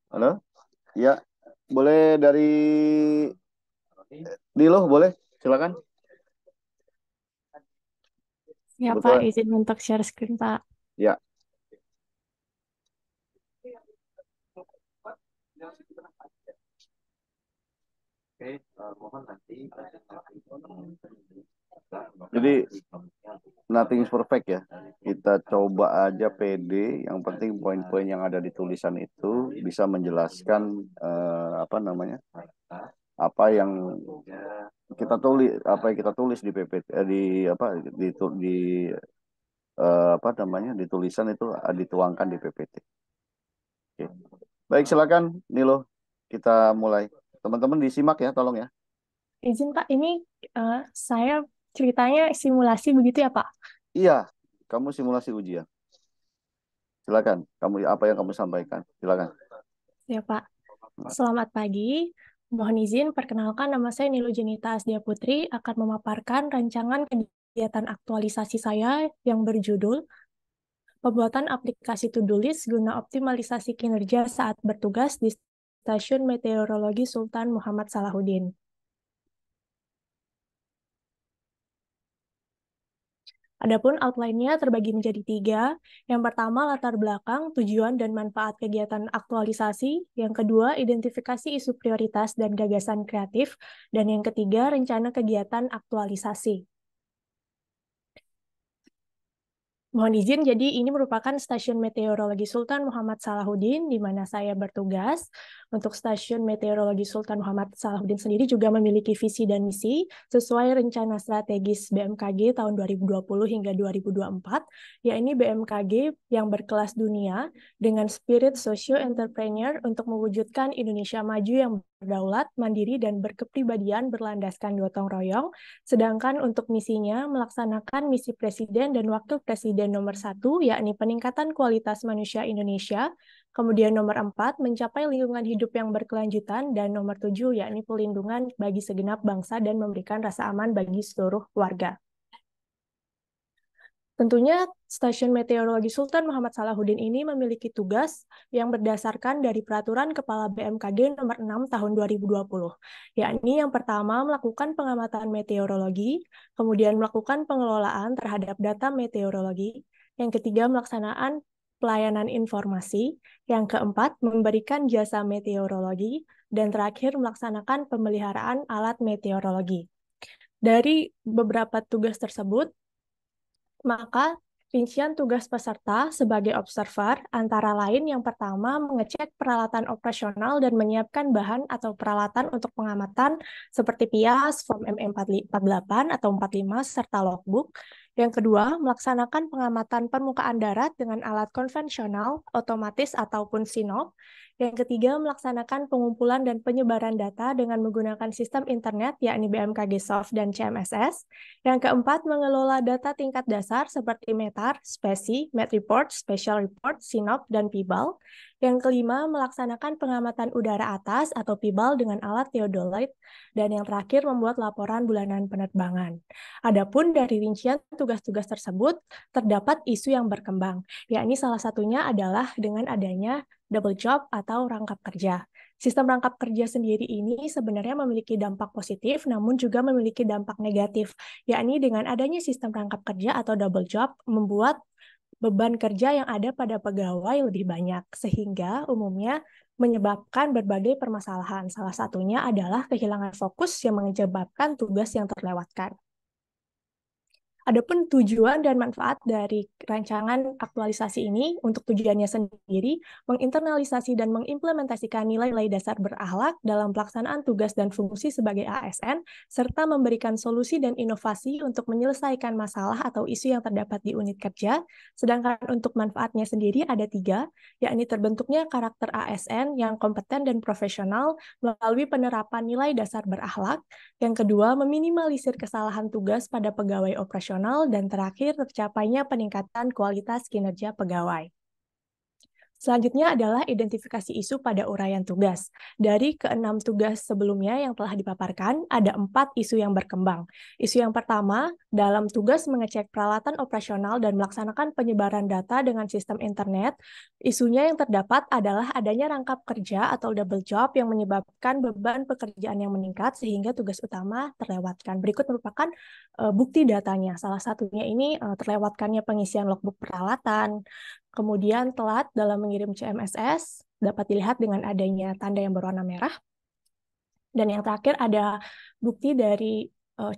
Halo? Ya, boleh dari Dilo, boleh? Silakan. Ya Pak, Kebetulan, izin untuk share screen Pak. ya. Jadi, nothing is perfect ya. Kita coba aja PD. Yang penting poin-poin yang ada di tulisan itu bisa menjelaskan apa namanya, apa yang apa yang kita tulis di PPT, di apa di apa namanya di tulisan itu dituangkan di PPT. Oke. Baik, silakan Nilo. Kita mulai. Teman-teman disimak ya, tolong ya. Izin Pak, ini saya ceritanya simulasi begitu ya Pak? Iya, kamu simulasi ujian. Silakan. Kamu apa yang kamu sampaikan? Silakan. Ya Pak, selamat pagi. Mohon izin, perkenalkan nama saya Nilu Jenita Asdia Putri akan memaparkan rancangan kegiatan aktualisasi saya yang berjudul Pembuatan aplikasi to-do list guna optimalisasi kinerja saat bertugas di Stasiun Meteorologi Sultan Muhammad Salahuddin. Adapun outline-nya terbagi menjadi tiga. Yang pertama, latar belakang, tujuan, dan manfaat kegiatan aktualisasi. Yang kedua, identifikasi isu prioritas dan gagasan kreatif. Dan yang ketiga, rencana kegiatan aktualisasi. Mohon izin, jadi ini merupakan Stasiun Meteorologi Sultan Muhammad Salahuddin, di mana saya bertugas. Untuk Stasiun Meteorologi Sultan Muhammad Salahuddin sendiri juga memiliki visi dan misi sesuai rencana strategis BMKG tahun 2020 hingga 2024, yakni BMKG yang berkelas dunia dengan spirit socio-entrepreneur untuk mewujudkan Indonesia maju yang berdaulat, mandiri, dan berkepribadian berlandaskan gotong royong. Sedangkan untuk misinya melaksanakan misi Presiden dan Wakil Presiden nomor 1, yakni peningkatan kualitas manusia Indonesia. Kemudian nomor 4, mencapai lingkungan hidup yang berkelanjutan. Dan nomor 7, yakni pelindungan bagi segenap bangsa dan memberikan rasa aman bagi seluruh warga. Tentunya Stasiun Meteorologi Sultan Muhammad Salahuddin ini memiliki tugas yang berdasarkan dari Peraturan Kepala BMKG nomor 6 tahun 2020, yakni yang pertama melakukan pengamatan meteorologi, kemudian melakukan pengelolaan terhadap data meteorologi, yang ketiga melaksanakan pelayanan informasi, yang keempat memberikan jasa meteorologi, dan terakhir melaksanakan pemeliharaan alat meteorologi. Dari beberapa tugas tersebut, maka rincian tugas peserta sebagai observer antara lain yang pertama mengecek peralatan operasional dan menyiapkan bahan atau peralatan untuk pengamatan seperti pias, form ME48 atau 45 serta logbook. Yang kedua, melaksanakan pengamatan permukaan darat dengan alat konvensional, otomatis ataupun SINOP. Yang ketiga, melaksanakan pengumpulan dan penyebaran data dengan menggunakan sistem internet yakni BMKG Soft dan CMSS. Yang keempat, mengelola data tingkat dasar seperti METAR, SPESI, MET Report, Special Report, SINOP, dan PIBAL. Yang kelima, melaksanakan pengamatan udara atas atau PIBAL dengan alat theodolite. Dan yang terakhir, membuat laporan bulanan penerbangan. Adapun dari rincian tugas-tugas tersebut, terdapat isu yang berkembang, yakni salah satunya adalah dengan adanya double job atau rangkap kerja. Sistem rangkap kerja sendiri ini sebenarnya memiliki dampak positif, namun juga memiliki dampak negatif, yakni dengan adanya sistem rangkap kerja atau double job membuat beban kerja yang ada pada pegawai lebih banyak, sehingga umumnya menyebabkan berbagai permasalahan. Salah satunya adalah kehilangan fokus yang menyebabkan tugas yang terlewatkan. Adapun tujuan dan manfaat dari rancangan aktualisasi ini untuk tujuannya sendiri, menginternalisasi dan mengimplementasikan nilai-nilai dasar berakhlak dalam pelaksanaan tugas dan fungsi sebagai ASN, serta memberikan solusi dan inovasi untuk menyelesaikan masalah atau isu yang terdapat di unit kerja. Sedangkan untuk manfaatnya sendiri ada tiga, yakni terbentuknya karakter ASN yang kompeten dan profesional melalui penerapan nilai dasar berakhlak. Yang kedua, meminimalisir kesalahan tugas pada pegawai operasional. Dan terakhir, tercapainya peningkatan kualitas kinerja pegawai. Selanjutnya adalah identifikasi isu pada uraian tugas. Dari keenam tugas sebelumnya yang telah dipaparkan, ada 4 isu yang berkembang. Isu yang pertama, dalam tugas mengecek peralatan operasional dan melaksanakan penyebaran data dengan sistem internet, isunya yang terdapat adalah adanya rangkap kerja atau double job yang menyebabkan beban pekerjaan yang meningkat sehingga tugas utama terlewatkan. Berikut merupakan bukti datanya. Salah satunya ini terlewatkannya pengisian logbook peralatan, kemudian telat dalam mengirim CMSS, dapat dilihat dengan adanya tanda yang berwarna merah. Dan yang terakhir ada bukti dari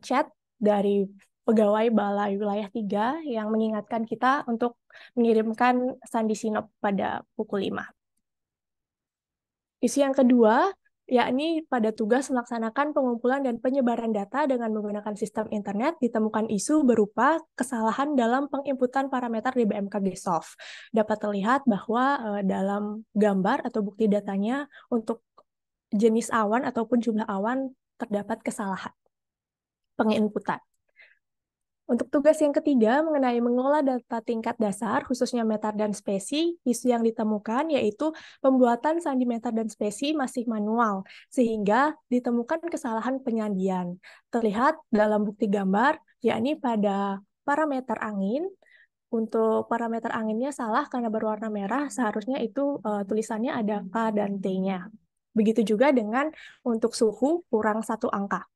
chat dari pegawai Balai Wilayah 3 yang mengingatkan kita untuk mengirimkan sandi sinop pada pukul 5. Isu yang kedua, yakni pada tugas melaksanakan pengumpulan dan penyebaran data dengan menggunakan sistem internet, ditemukan isu berupa kesalahan dalam penginputan parameter di BMKG Soft. Dapat terlihat bahwa dalam gambar atau bukti datanya untuk jenis awan ataupun jumlah awan terdapat kesalahan penginputan. Untuk tugas yang ketiga mengenai mengolah data tingkat dasar, khususnya meter dan spesi, isu yang ditemukan yaitu pembuatan sandi meter dan spesi masih manual, sehingga ditemukan kesalahan penyandian. Terlihat dalam bukti gambar, yakni pada parameter angin, untuk parameter anginnya salah karena berwarna merah, seharusnya itu tulisannya ada K dan T-nya. Begitu juga dengan untuk suhu kurang 1 angka.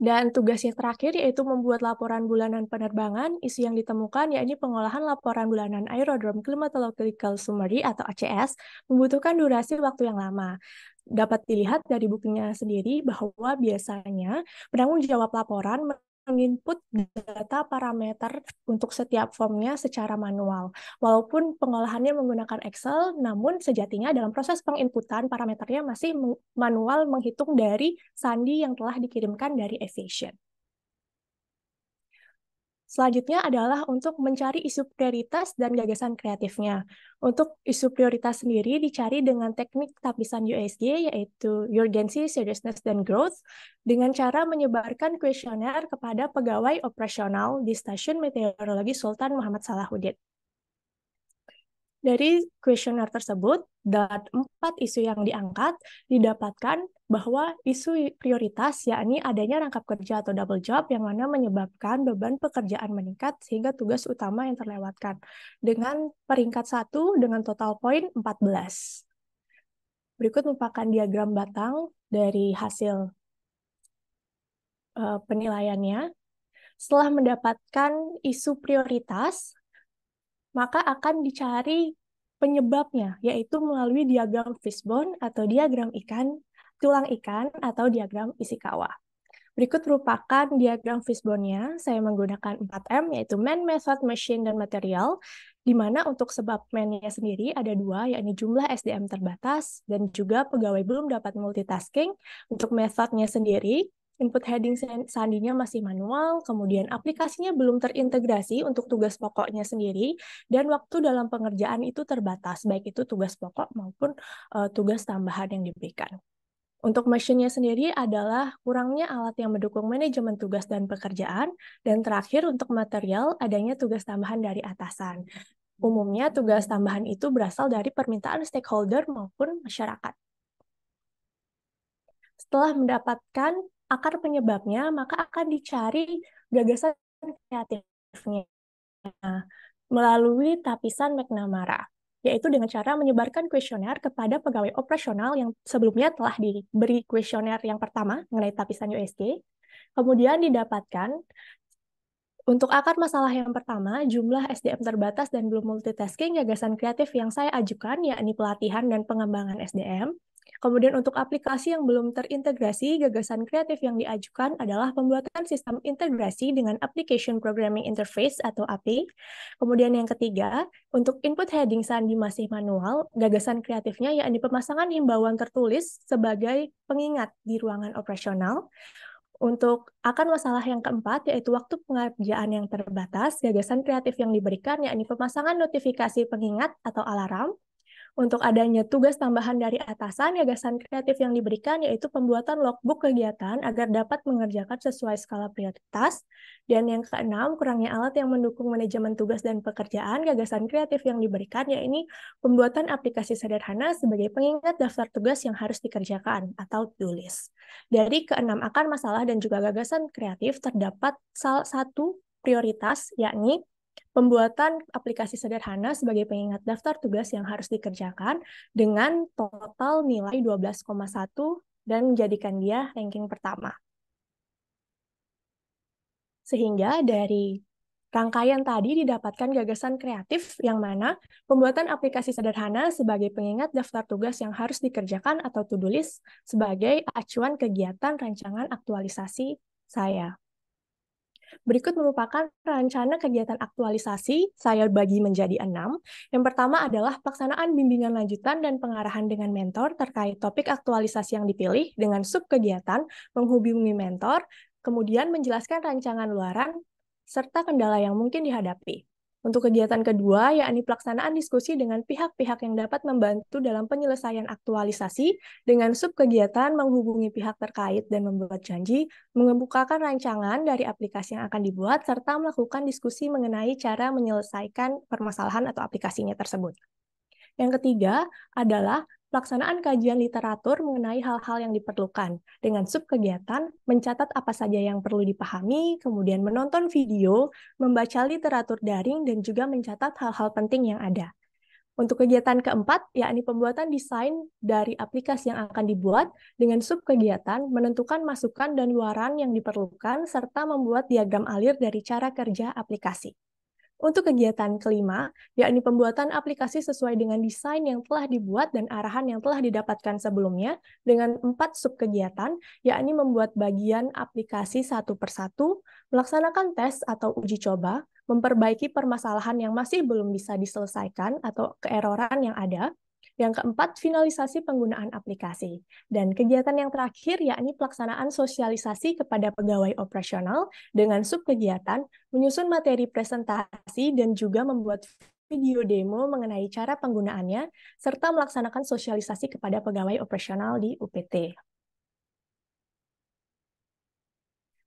Dan tugas yang terakhir yaitu membuat laporan bulanan penerbangan. Isu yang ditemukan yakni pengolahan laporan bulanan Aerodrome Climatological Summary atau ACS membutuhkan durasi waktu yang lama. Dapat dilihat dari bukunya sendiri bahwa biasanya penanggung jawab laporan menginput data parameter untuk setiap formnya secara manual. Walaupun pengolahannya menggunakan Excel, namun sejatinya dalam proses penginputan parameternya masih manual menghitung dari sandi yang telah dikirimkan dari Aviation. Selanjutnya adalah untuk mencari isu prioritas dan gagasan kreatifnya. Untuk isu prioritas sendiri dicari dengan teknik tapisan USG, yaitu Urgency, Seriousness, dan Growth, dengan cara menyebarkan kuesioner kepada pegawai operasional di Stasiun Meteorologi Sultan Muhammad Salahuddin. Dari kuesioner tersebut, dan 4 isu yang diangkat didapatkan bahwa isu prioritas yakni adanya rangkap kerja atau double job yang mana menyebabkan beban pekerjaan meningkat sehingga tugas utama yang terlewatkan dengan peringkat 1 dengan total poin 14. Berikut merupakan diagram batang dari hasil penilaiannya. Setelah mendapatkan isu prioritas, maka akan dicari penyebabnya, yaitu melalui diagram fishbone atau diagram ikan, tulang ikan, atau diagram Ishikawa. Berikut merupakan diagram fishbone-nya. Saya menggunakan 4M, yaitu man, method, machine, dan material, di mana untuk sebab man-nya sendiri ada 2, yakni jumlah SDM terbatas, dan juga pegawai belum dapat multitasking. Untuk methodnya sendiri, input heading sandinya masih manual, kemudian aplikasinya belum terintegrasi untuk tugas pokoknya sendiri, dan waktu dalam pengerjaan itu terbatas, baik itu tugas pokok maupun tugas tambahan yang diberikan. Untuk machine-nya sendiri adalah kurangnya alat yang mendukung manajemen tugas dan pekerjaan, dan terakhir untuk material adanya tugas tambahan dari atasan. Umumnya tugas tambahan itu berasal dari permintaan stakeholder maupun masyarakat. Setelah mendapatkan akar penyebabnya, maka akan dicari gagasan kreatifnya melalui tapisan McNamara, yaitu dengan cara menyebarkan kuesioner kepada pegawai operasional yang sebelumnya telah diberi kuesioner yang pertama mengenai tapisan USG, kemudian didapatkan untuk akar masalah yang pertama, jumlah SDM terbatas dan belum multitasking, gagasan kreatif yang saya ajukan, yakni pelatihan dan pengembangan SDM. Kemudian untuk aplikasi yang belum terintegrasi, gagasan kreatif yang diajukan adalah pembuatan sistem integrasi dengan Application Programming Interface atau API. Kemudian yang ketiga, untuk input heading sandi masih manual, gagasan kreatifnya yakni pemasangan himbauan tertulis sebagai pengingat di ruangan operasional. Untuk akar masalah yang keempat, yaitu waktu pengerjaan yang terbatas, gagasan kreatif yang diberikan yakni pemasangan notifikasi pengingat atau alarm. Untuk adanya tugas tambahan dari atasan, gagasan kreatif yang diberikan yaitu pembuatan logbook kegiatan agar dapat mengerjakan sesuai skala prioritas. Dan yang keenam, kurangnya alat yang mendukung manajemen tugas dan pekerjaan, gagasan kreatif yang diberikan yaitu pembuatan aplikasi sederhana sebagai pengingat daftar tugas yang harus dikerjakan atau to-do list. Dari keenam akar masalah dan juga gagasan kreatif terdapat salah satu prioritas yakni pembuatan aplikasi sederhana sebagai pengingat daftar tugas yang harus dikerjakan dengan total nilai 12,1 dan menjadikan dia ranking pertama. Sehingga dari rangkaian tadi didapatkan gagasan kreatif yang mana pembuatan aplikasi sederhana sebagai pengingat daftar tugas yang harus dikerjakan atau to-do list sebagai acuan kegiatan rancangan aktualisasi saya. Berikut merupakan rencana kegiatan aktualisasi saya bagi menjadi 6. Yang pertama adalah pelaksanaan bimbingan lanjutan dan pengarahan dengan mentor terkait topik aktualisasi yang dipilih dengan subkegiatan menghubungi mentor, kemudian menjelaskan rancangan luaran, serta kendala yang mungkin dihadapi. Untuk kegiatan kedua, yakni pelaksanaan diskusi dengan pihak-pihak yang dapat membantu dalam penyelesaian aktualisasi dengan subkegiatan menghubungi pihak terkait dan membuat janji, mengemukakan rancangan dari aplikasi yang akan dibuat, serta melakukan diskusi mengenai cara menyelesaikan permasalahan atau aplikasinya tersebut. Yang ketiga adalah pelaksanaan kajian literatur mengenai hal-hal yang diperlukan. Dengan subkegiatan, mencatat apa saja yang perlu dipahami, kemudian menonton video, membaca literatur daring, dan juga mencatat hal-hal penting yang ada. Untuk kegiatan keempat, yakni pembuatan desain dari aplikasi yang akan dibuat dengan subkegiatan, menentukan masukan dan luaran yang diperlukan, serta membuat diagram alir dari cara kerja aplikasi. Untuk kegiatan kelima, yakni pembuatan aplikasi sesuai dengan desain yang telah dibuat dan arahan yang telah didapatkan sebelumnya dengan 4 subkegiatan, yakni membuat bagian aplikasi satu persatu, melaksanakan tes atau uji coba, memperbaiki permasalahan yang masih belum bisa diselesaikan atau keeroran yang ada. Yang keempat, finalisasi penggunaan aplikasi. Dan kegiatan yang terakhir yakni pelaksanaan sosialisasi kepada pegawai operasional dengan subkegiatan menyusun materi presentasi, dan juga membuat video demo mengenai cara penggunaannya, serta melaksanakan sosialisasi kepada pegawai operasional di UPT.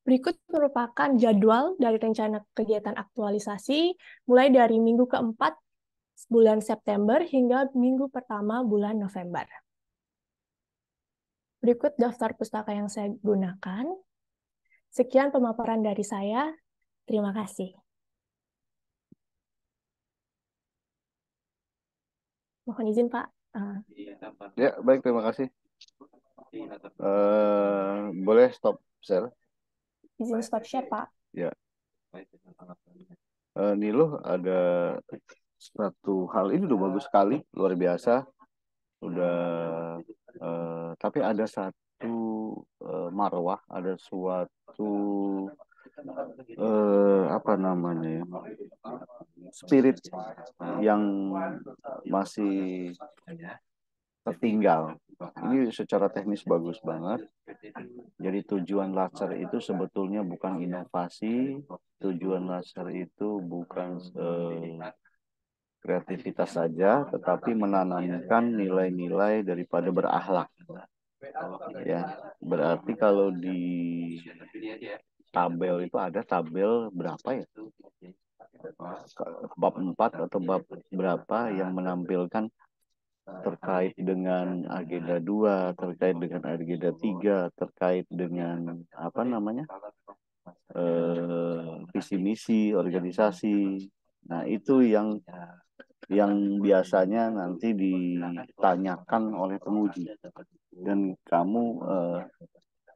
Berikut merupakan jadwal dari rencana kegiatan aktualisasi, mulai dari minggu keempat bulan September hingga minggu pertama bulan November. Berikut daftar pustaka yang saya gunakan. Sekian pemaparan dari saya. Terima kasih. Mohon izin, Pak. Ya, baik, terima kasih. Boleh stop share? Izin stop share, Pak. Ya. Niluh, ada satu hal ini udah bagus sekali, luar biasa. Udah, tapi ada satu marwah, ada suatu apa namanya ya, spirit yang masih tertinggal. Ini secara teknis bagus banget. Jadi tujuan laser itu sebetulnya bukan inovasi, tujuan laser itu bukan kreativitas saja, tetapi menanamkan nilai-nilai daripada berakhlak. Ya, berarti kalau di tabel itu ada tabel berapa ya? Bab 4 atau bab berapa yang menampilkan terkait dengan agenda 2, terkait dengan agenda 3, terkait dengan apa namanya? Visi misi organisasi. Nah, itu yang biasanya nanti ditanyakan oleh penguji dan kamu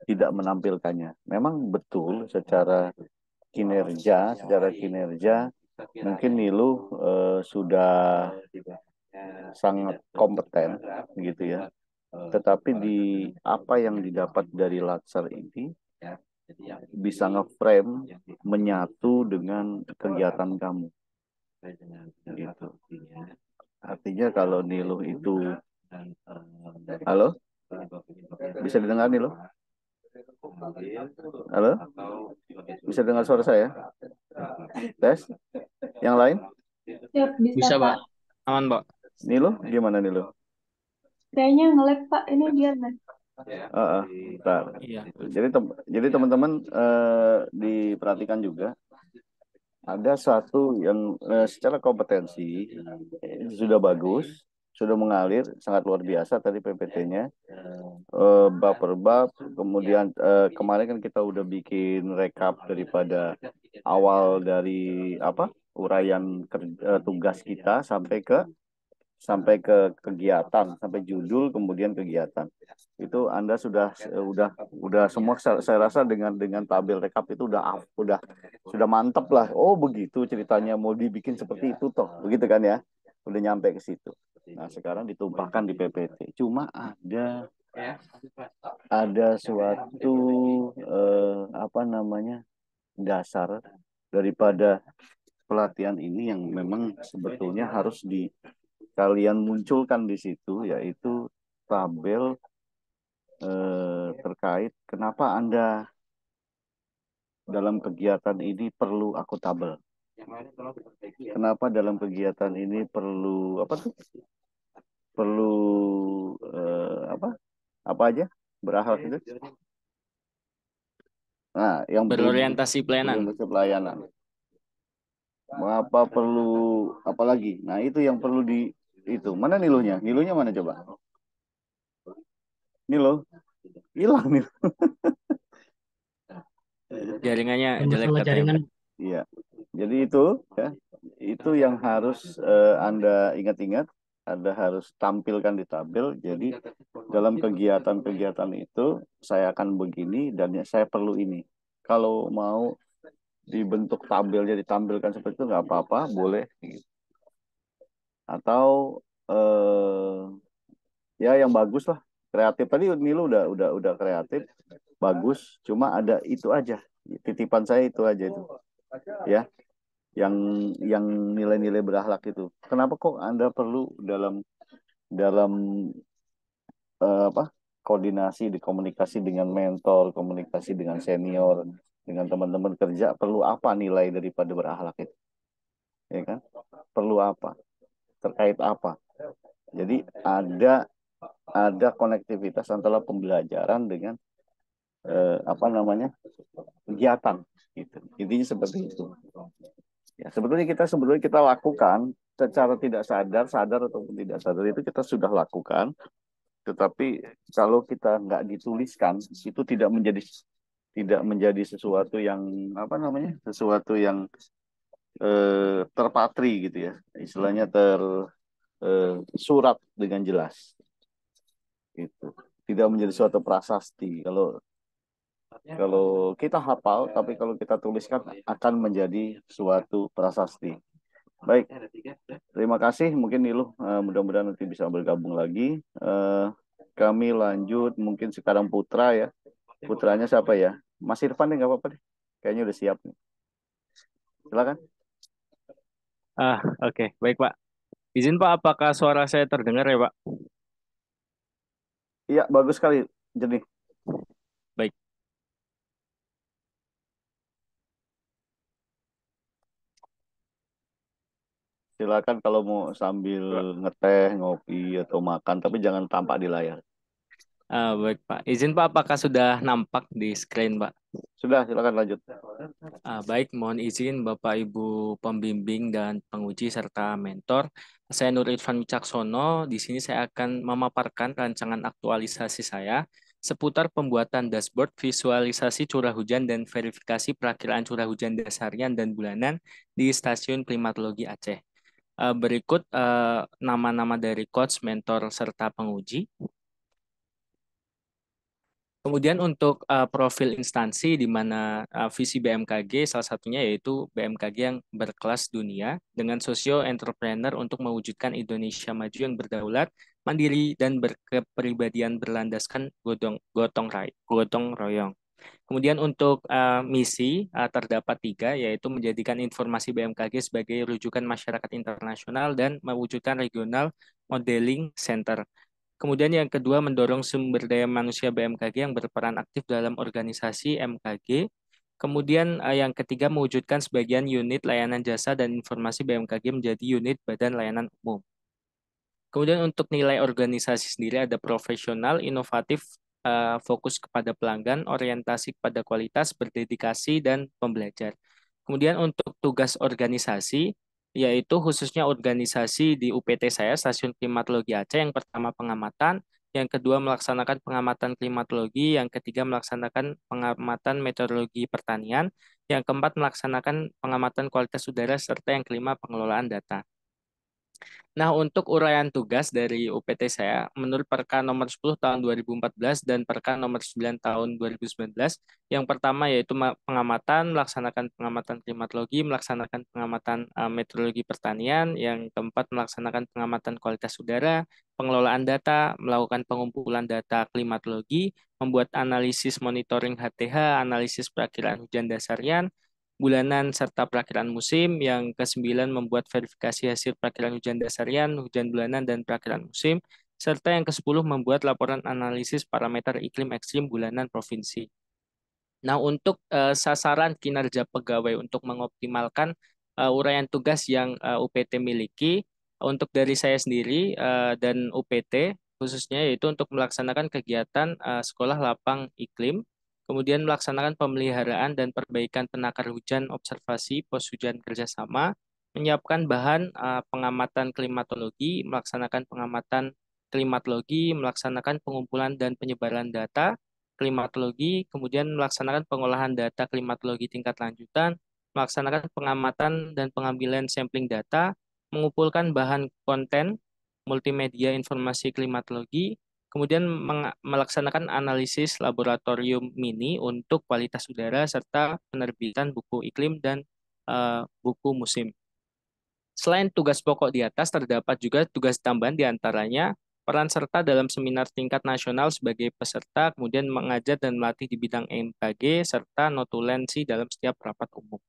tidak menampilkannya. Memang betul secara kinerja mungkin Nilu sudah sangat kompeten gitu ya. Tetapi di apa yang didapat dari Latsar ini bisa nge-frame menyatu dengan kegiatan kamu gitu. Artinya kalau Nilu itu halo, bisa didengar Nilu? Halo, bisa dengar suara saya? Tes, yang lain? Siap, bisa, Bisa, Pak. Pak. Aman, Pak. Nilo, gimana Nilo? Kayaknya nge-lag Pak, ini dia lag. Bentar. Iya. Jadi teman-teman diperhatikan juga ada satu yang secara kompetensi sudah bagus, sudah mengalir sangat luar biasa tadi PPT-nya. Bab per bab, kemudian kemarin kan kita udah bikin rekap daripada awal dari apa uraian tugas kita sampai ke kegiatan, sampai judul kemudian kegiatan. Itu Anda sudah semua saya rasa dengan tabel rekap itu udah sudah mantep lah. Oh, begitu ceritanya mau dibikin seperti itu toh. Begitu kan ya? Udah nyampe ke situ. Nah, sekarang ditumpahkan di PPT. Cuma ada suatu apa namanya? Dasar daripada pelatihan ini yang memang sebetulnya harus kalian munculkan di situ, yaitu tabel terkait kenapa Anda dalam kegiatan ini perlu akuntabel. Kenapa dalam kegiatan ini perlu apa tuh? Perlu apa? Apa aja? Berakhlak itu. Nah, yang Berorientasi pelayanan. berorientasi pelayanan. Mengapa perlu apa lagi? Nah, itu yang perlu itu. Mana niluhnya? Niluhnya mana coba? Nilo. Hilang nih. Jaringannya jelek Masalah katanya, jaringan. Pak. Iya. Jadi itu yang harus Anda ingat-ingat, Anda harus tampilkan di tabel. Jadi dalam kegiatan-kegiatan itu saya akan begini dan saya perlu ini. Kalau mau dibentuk tabelnya ditampilkan seperti itu nggak apa-apa, boleh. Atau ya yang bagus lah, kreatif. Tadi Nilu udah kreatif, bagus. Cuma ada itu aja. Titipan saya itu aja itu. Ya, yang nilai-nilai berakhlak itu. Kenapa kok Anda perlu dalam dalam apa koordinasi di komunikasi dengan mentor, komunikasi dengan senior, dengan teman-teman kerja, perlu apa nilai daripada berakhlak itu? Ya kan? Perlu apa? Terkait apa? Jadi ada konektivitas antara pembelajaran dengan apa namanya kegiatan gitu. Intinya seperti itu. Ya, sebetulnya kita lakukan secara tidak sadar, sadar ataupun tidak sadar itu kita sudah lakukan. Tetapi kalau kita nggak dituliskan, itu tidak menjadi sesuatu yang apa namanya, sesuatu yang terpatri gitu ya, istilahnya tersurat dengan jelas. Itu tidak menjadi suatu prasasti. Kalau kalau kita hafal, tapi kalau kita tuliskan akan menjadi suatu prasasti. Baik, terima kasih. Mungkin Niluh, mudah-mudahan nanti bisa bergabung lagi. Kami lanjut, mungkin sekarang Putra ya. Putranya siapa ya? Mas Irfan nih, nggak apa-apa deh. Kayaknya udah siap nih. Silakan. Oke. Baik, Pak. Izin, Pak, apakah suara saya terdengar ya, Pak? Iya, bagus sekali, jernih. Baik. Silakan kalau mau sambil ngeteh, ngopi atau makan, tapi jangan tampak di layar. Baik, Pak. Izin, Pak, apakah sudah nampak di screen, Pak? Sudah, silakan lanjut. Baik, mohon izin Bapak Ibu pembimbing dan penguji serta mentor. Saya Nur Irfan Wicaksono. Di sini saya akan memaparkan rancangan aktualisasi saya seputar pembuatan dashboard visualisasi curah hujan dan verifikasi perakiraan curah hujan dasarian dan bulanan di Stasiun Klimatologi Aceh. Berikut nama-nama dari coach, mentor, serta penguji. Kemudian untuk profil instansi di mana visi BMKG salah satunya yaitu BMKG yang berkelas dunia dengan socio-entrepreneur untuk mewujudkan Indonesia maju yang berdaulat, mandiri, dan berkepribadian berlandaskan gotong royong. Kemudian untuk misi terdapat 3, yaitu menjadikan informasi BMKG sebagai rujukan masyarakat internasional dan mewujudkan regional modeling center. Kemudian yang kedua, mendorong sumber daya manusia BMKG yang berperan aktif dalam organisasi MKG. Kemudian yang ketiga, mewujudkan sebagian unit layanan jasa dan informasi BMKG menjadi unit badan layanan umum. Kemudian untuk nilai organisasi sendiri ada profesional, inovatif, fokus kepada pelanggan, orientasi kepada kualitas, berdedikasi, dan pembelajar. Kemudian untuk tugas organisasi, yaitu khususnya organisasi di UPT saya, Stasiun Klimatologi Aceh, yang pertama pengamatan, yang kedua melaksanakan pengamatan klimatologi, yang ketiga melaksanakan pengamatan meteorologi pertanian, yang keempat melaksanakan pengamatan kualitas udara, serta yang kelima pengelolaan data. Nah, untuk uraian tugas dari UPT saya, menurut Perka nomor 10 tahun 2014 dan Perka nomor 9 tahun 2019, yang pertama yaitu pengamatan, melaksanakan pengamatan klimatologi, melaksanakan pengamatan meteorologi pertanian, yang keempat melaksanakan pengamatan kualitas udara, pengelolaan data, melakukan pengumpulan data klimatologi, membuat analisis monitoring HTH, analisis perakiraan hujan dasarian, bulanan serta perakiraan musim. Yang kesembilan membuat verifikasi hasil perakiraan hujan dasarian, hujan bulanan, dan perakiraan musim. Serta yang kesepuluh membuat laporan analisis parameter iklim ekstrim bulanan provinsi. Nah, untuk sasaran kinerja pegawai untuk mengoptimalkan uraian tugas yang UPT miliki, untuk dari saya sendiri dan UPT khususnya yaitu untuk melaksanakan kegiatan sekolah lapang iklim, kemudian melaksanakan pemeliharaan dan perbaikan penakar hujan observasi pos hujan kerjasama, menyiapkan bahan pengamatan klimatologi, melaksanakan pengamatan klimatologi, melaksanakan pengumpulan dan penyebaran data klimatologi, kemudian melaksanakan pengolahan data klimatologi tingkat lanjutan, melaksanakan pengamatan dan pengambilan sampling data, mengumpulkan bahan konten multimedia informasi klimatologi, kemudian melaksanakan analisis laboratorium mini untuk kualitas udara, serta penerbitan buku iklim dan buku musim. Selain tugas pokok di atas, terdapat juga tugas tambahan diantaranya peran serta dalam seminar tingkat nasional sebagai peserta, kemudian mengajar dan melatih di bidang MKG, serta notulensi dalam setiap rapat umum.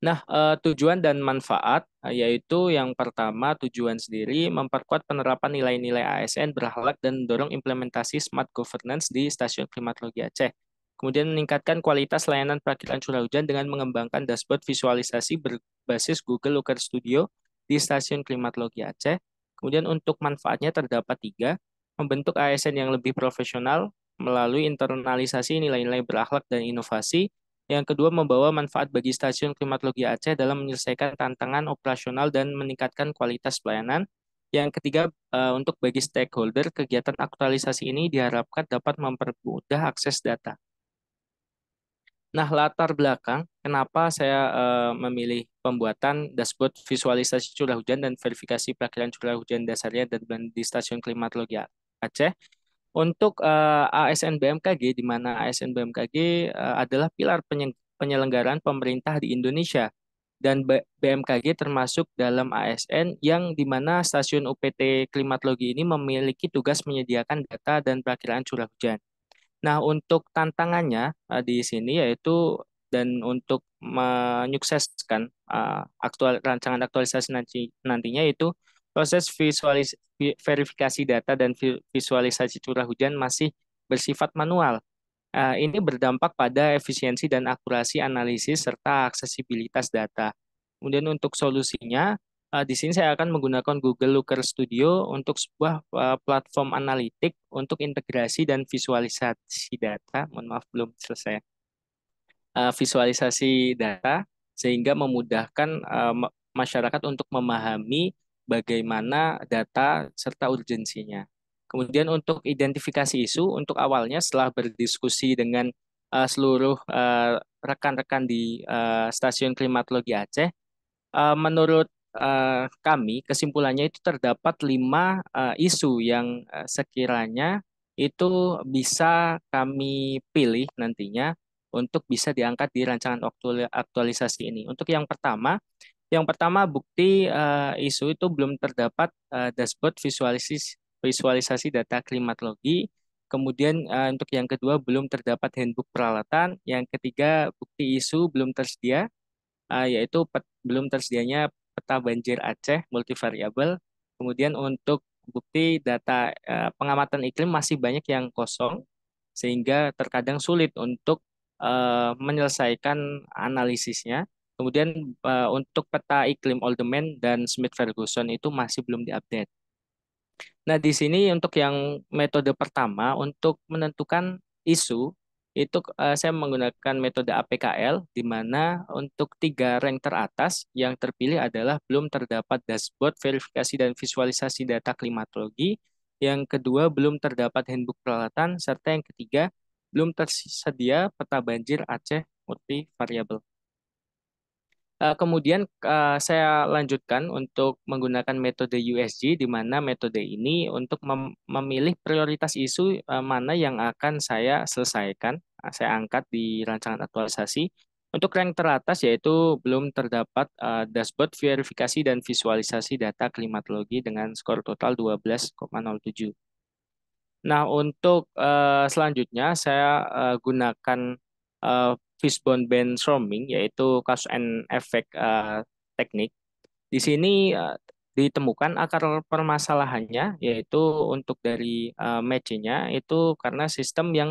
Nah, tujuan dan manfaat, yaitu yang pertama tujuan sendiri memperkuat penerapan nilai-nilai ASN berakhlak dan mendorong implementasi smart governance di Stasiun Klimatologi Aceh. Kemudian meningkatkan kualitas layanan perakiraan curah hujan dengan mengembangkan dashboard visualisasi berbasis Google Looker Studio di Stasiun Klimatologi Aceh. Kemudian untuk manfaatnya terdapat 3, membentuk ASN yang lebih profesional melalui internalisasi nilai-nilai berakhlak dan inovasi. Yang kedua, membawa manfaat bagi Stasiun Klimatologi Aceh dalam menyelesaikan tantangan operasional dan meningkatkan kualitas pelayanan. Yang ketiga, untuk bagi stakeholder, kegiatan aktualisasi ini diharapkan dapat mempermudah akses data. Nah, latar belakang kenapa saya memilih pembuatan dashboard visualisasi curah hujan dan verifikasi perakiraan curah hujan dasarnya dan di Stasiun Klimatologi Aceh. Untuk ASN BMKG, di mana ASN BMKG adalah pilar penyelenggaraan pemerintah di Indonesia, dan BMKG termasuk dalam ASN yang di mana stasiun UPT Klimatologi ini memiliki tugas menyediakan data dan perakiraan curah hujan. Nah, untuk tantangannya di sini yaitu dan untuk menyukseskan rancangan aktualisasi nantinya itu proses verifikasi data dan visualisasi curah hujan masih bersifat manual. Ini berdampak pada efisiensi dan akurasi analisis serta aksesibilitas data. Kemudian untuk solusinya, di sini saya akan menggunakan Google Looker Studio untuk sebuah platform analitik untuk integrasi dan visualisasi data. Mohon maaf, belum selesai. Visualisasi data sehingga memudahkan masyarakat untuk memahami bagaimana data serta urgensinya. Kemudian untuk identifikasi isu, untuk awalnya setelah berdiskusi dengan seluruh rekan-rekan di Stasiun Klimatologi Aceh, menurut kami, kesimpulannya itu terdapat 5 isu yang sekiranya itu bisa kami pilih nantinya untuk bisa diangkat di rancangan aktualisasi ini. Untuk yang pertama bukti isu itu belum terdapat dashboard visualisasi data klimatologi. Kemudian untuk yang kedua belum terdapat handbook peralatan. Yang ketiga bukti isu belum tersedia, yaitu belum tersedianya peta banjir Aceh multivariabel. Kemudian untuk bukti data pengamatan iklim masih banyak yang kosong, sehingga terkadang sulit untuk menyelesaikan analisisnya. Kemudian untuk peta iklim Oldham dan Smith Ferguson itu masih belum diupdate. Nah, di sini untuk yang metode pertama untuk menentukan isu itu saya menggunakan metode APKL di mana untuk 3 rank teratas yang terpilih adalah belum terdapat dashboard verifikasi dan visualisasi data klimatologi, yang kedua belum terdapat handbook peralatan, serta yang ketiga belum tersedia peta banjir Aceh multivariabel. Kemudian saya lanjutkan untuk menggunakan metode USG, di mana metode ini untuk memilih prioritas isu mana yang akan saya selesaikan, saya angkat di rancangan aktualisasi. Untuk rank teratas yaitu belum terdapat dashboard verifikasi dan visualisasi data klimatologi dengan skor total 12,07. Nah, untuk selanjutnya saya gunakan uh, fishbone brainstorming, yaitu cause and effect teknik. Di sini ditemukan akar permasalahannya, yaitu untuk dari match-nya itu karena sistem yang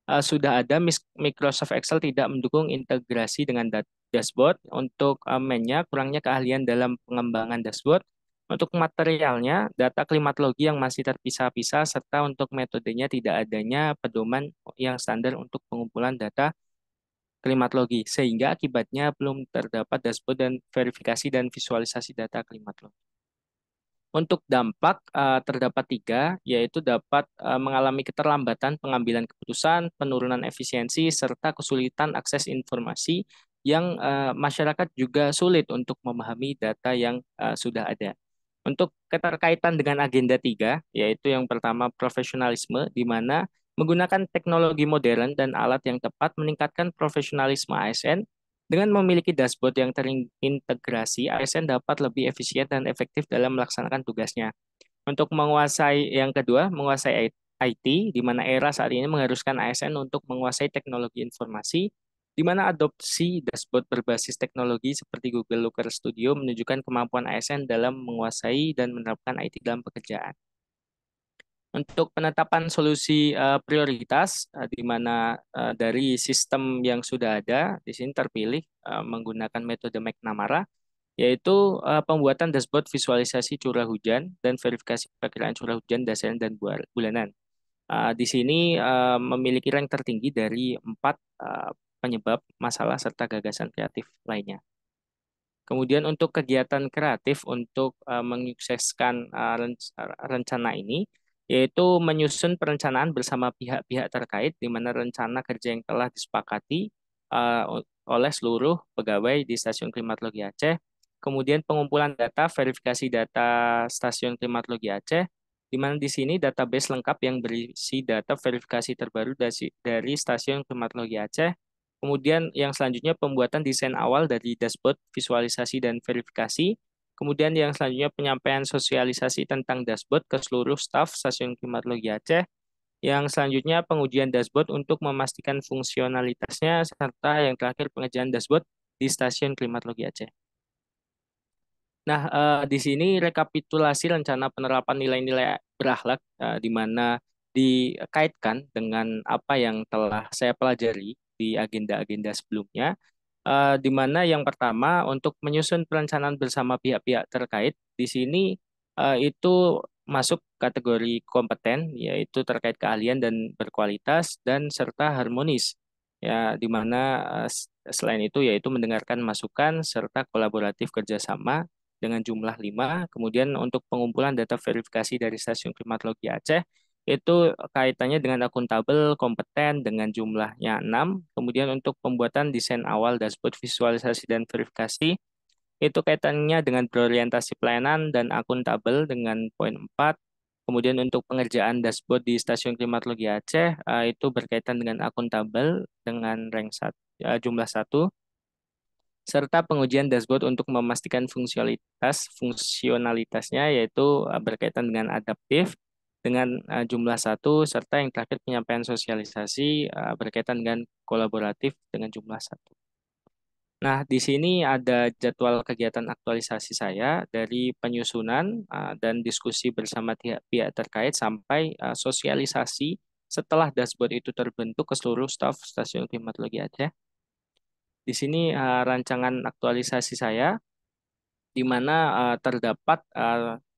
sudah ada, Microsoft Excel tidak mendukung integrasi dengan dashboard. Untuk main-nya kurangnya keahlian dalam pengembangan dashboard. Untuk materialnya, data klimatologi yang masih terpisah-pisah, serta untuk metodenya tidak adanya pedoman yang standar untuk pengumpulan data klimatologi, sehingga akibatnya belum terdapat dashboard dan verifikasi dan visualisasi data klimatologi. Untuk dampak terdapat 3, yaitu dapat mengalami keterlambatan pengambilan keputusan, penurunan efisiensi, serta kesulitan akses informasi yang masyarakat juga sulit untuk memahami data yang sudah ada. Untuk keterkaitan dengan agenda 3, yaitu yang pertama profesionalisme, di mana menggunakan teknologi modern dan alat yang tepat meningkatkan profesionalisme ASN. Dengan memiliki dashboard yang terintegrasi, ASN dapat lebih efisien dan efektif dalam melaksanakan tugasnya. Untuk menguasai yang kedua, menguasai IT, di mana era saat ini mengharuskan ASN untuk menguasai teknologi informasi, di mana adopsi dashboard berbasis teknologi seperti Google Looker Studio menunjukkan kemampuan ASN dalam menguasai dan menerapkan IT dalam pekerjaan. Untuk penetapan solusi prioritas, di mana dari sistem yang sudah ada, di sini terpilih menggunakan metode McNamara, yaitu pembuatan dashboard visualisasi curah hujan dan verifikasi perkiraan curah hujan dasaran dan bulanan. Di sini memiliki rank tertinggi dari 4 penyebab masalah serta gagasan kreatif lainnya. Kemudian untuk kegiatan kreatif untuk menyukseskan rencana ini, yaitu menyusun perencanaan bersama pihak-pihak terkait, di mana rencana kerja yang telah disepakati oleh seluruh pegawai di Stasiun Klimatologi Aceh. Kemudian pengumpulan data, verifikasi data Stasiun Klimatologi Aceh, di mana di sini database lengkap yang berisi data verifikasi terbaru dari Stasiun Klimatologi Aceh. Kemudian yang selanjutnya pembuatan desain awal dari dashboard, visualisasi, dan verifikasi. Kemudian yang selanjutnya penyampaian sosialisasi tentang dashboard ke seluruh staf Stasiun Klimatologi Aceh. Yang selanjutnya pengujian dashboard untuk memastikan fungsionalitasnya, serta yang terakhir pengerjaan dashboard di Stasiun Klimatologi Aceh. Nah, di sini rekapitulasi rencana penerapan nilai-nilai berakhlak di mana dikaitkan dengan apa yang telah saya pelajari di agenda-agenda sebelumnya, di mana yang pertama untuk menyusun perencanaan bersama pihak-pihak terkait, di sini itu masuk kategori kompeten, yaitu terkait keahlian dan berkualitas dan serta harmonis. Ya, di mana selain itu yaitu mendengarkan masukan serta kolaboratif kerjasama dengan jumlah 5. Kemudian untuk pengumpulan data verifikasi dari Stasiun Klimatologi Aceh, itu kaitannya dengan akuntabel, kompeten dengan jumlahnya 6. Kemudian untuk pembuatan desain awal dashboard visualisasi dan verifikasi, itu kaitannya dengan berorientasi pelayanan dan akuntabel dengan poin 4. Kemudian untuk pengerjaan dashboard di Stasiun Klimatologi Aceh, itu berkaitan dengan akuntabel dengan rank jumlah 1, serta pengujian dashboard untuk memastikan fungsionalitasnya, yaitu berkaitan dengan adaptif dengan jumlah 1, serta yang terakhir penyampaian sosialisasi berkaitan dengan kolaboratif dengan jumlah 1. Nah, di sini ada jadwal kegiatan aktualisasi saya dari penyusunan dan diskusi bersama pihak terkait sampai sosialisasi setelah dashboard itu terbentuk ke seluruh staf Stasiun Klimatologi Aceh. Di sini rancangan aktualisasi saya, di mana terdapat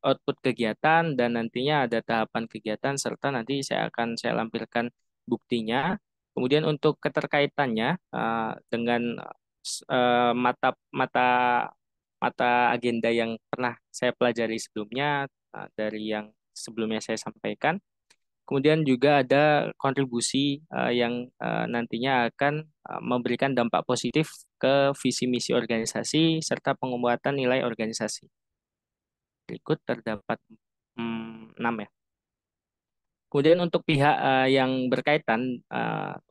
output kegiatan dan nantinya ada tahapan kegiatan serta nanti saya lampirkan buktinya. Kemudian untuk keterkaitannya dengan mata mata mata agenda yang pernah saya pelajari sebelumnya dari yang sebelumnya saya sampaikan. Kemudian juga ada kontribusi yang nantinya akan memberikan dampak positif ke visi misi organisasi serta penguatan nilai organisasi. Berikut terdapat 6 ya. Kemudian untuk pihak yang berkaitan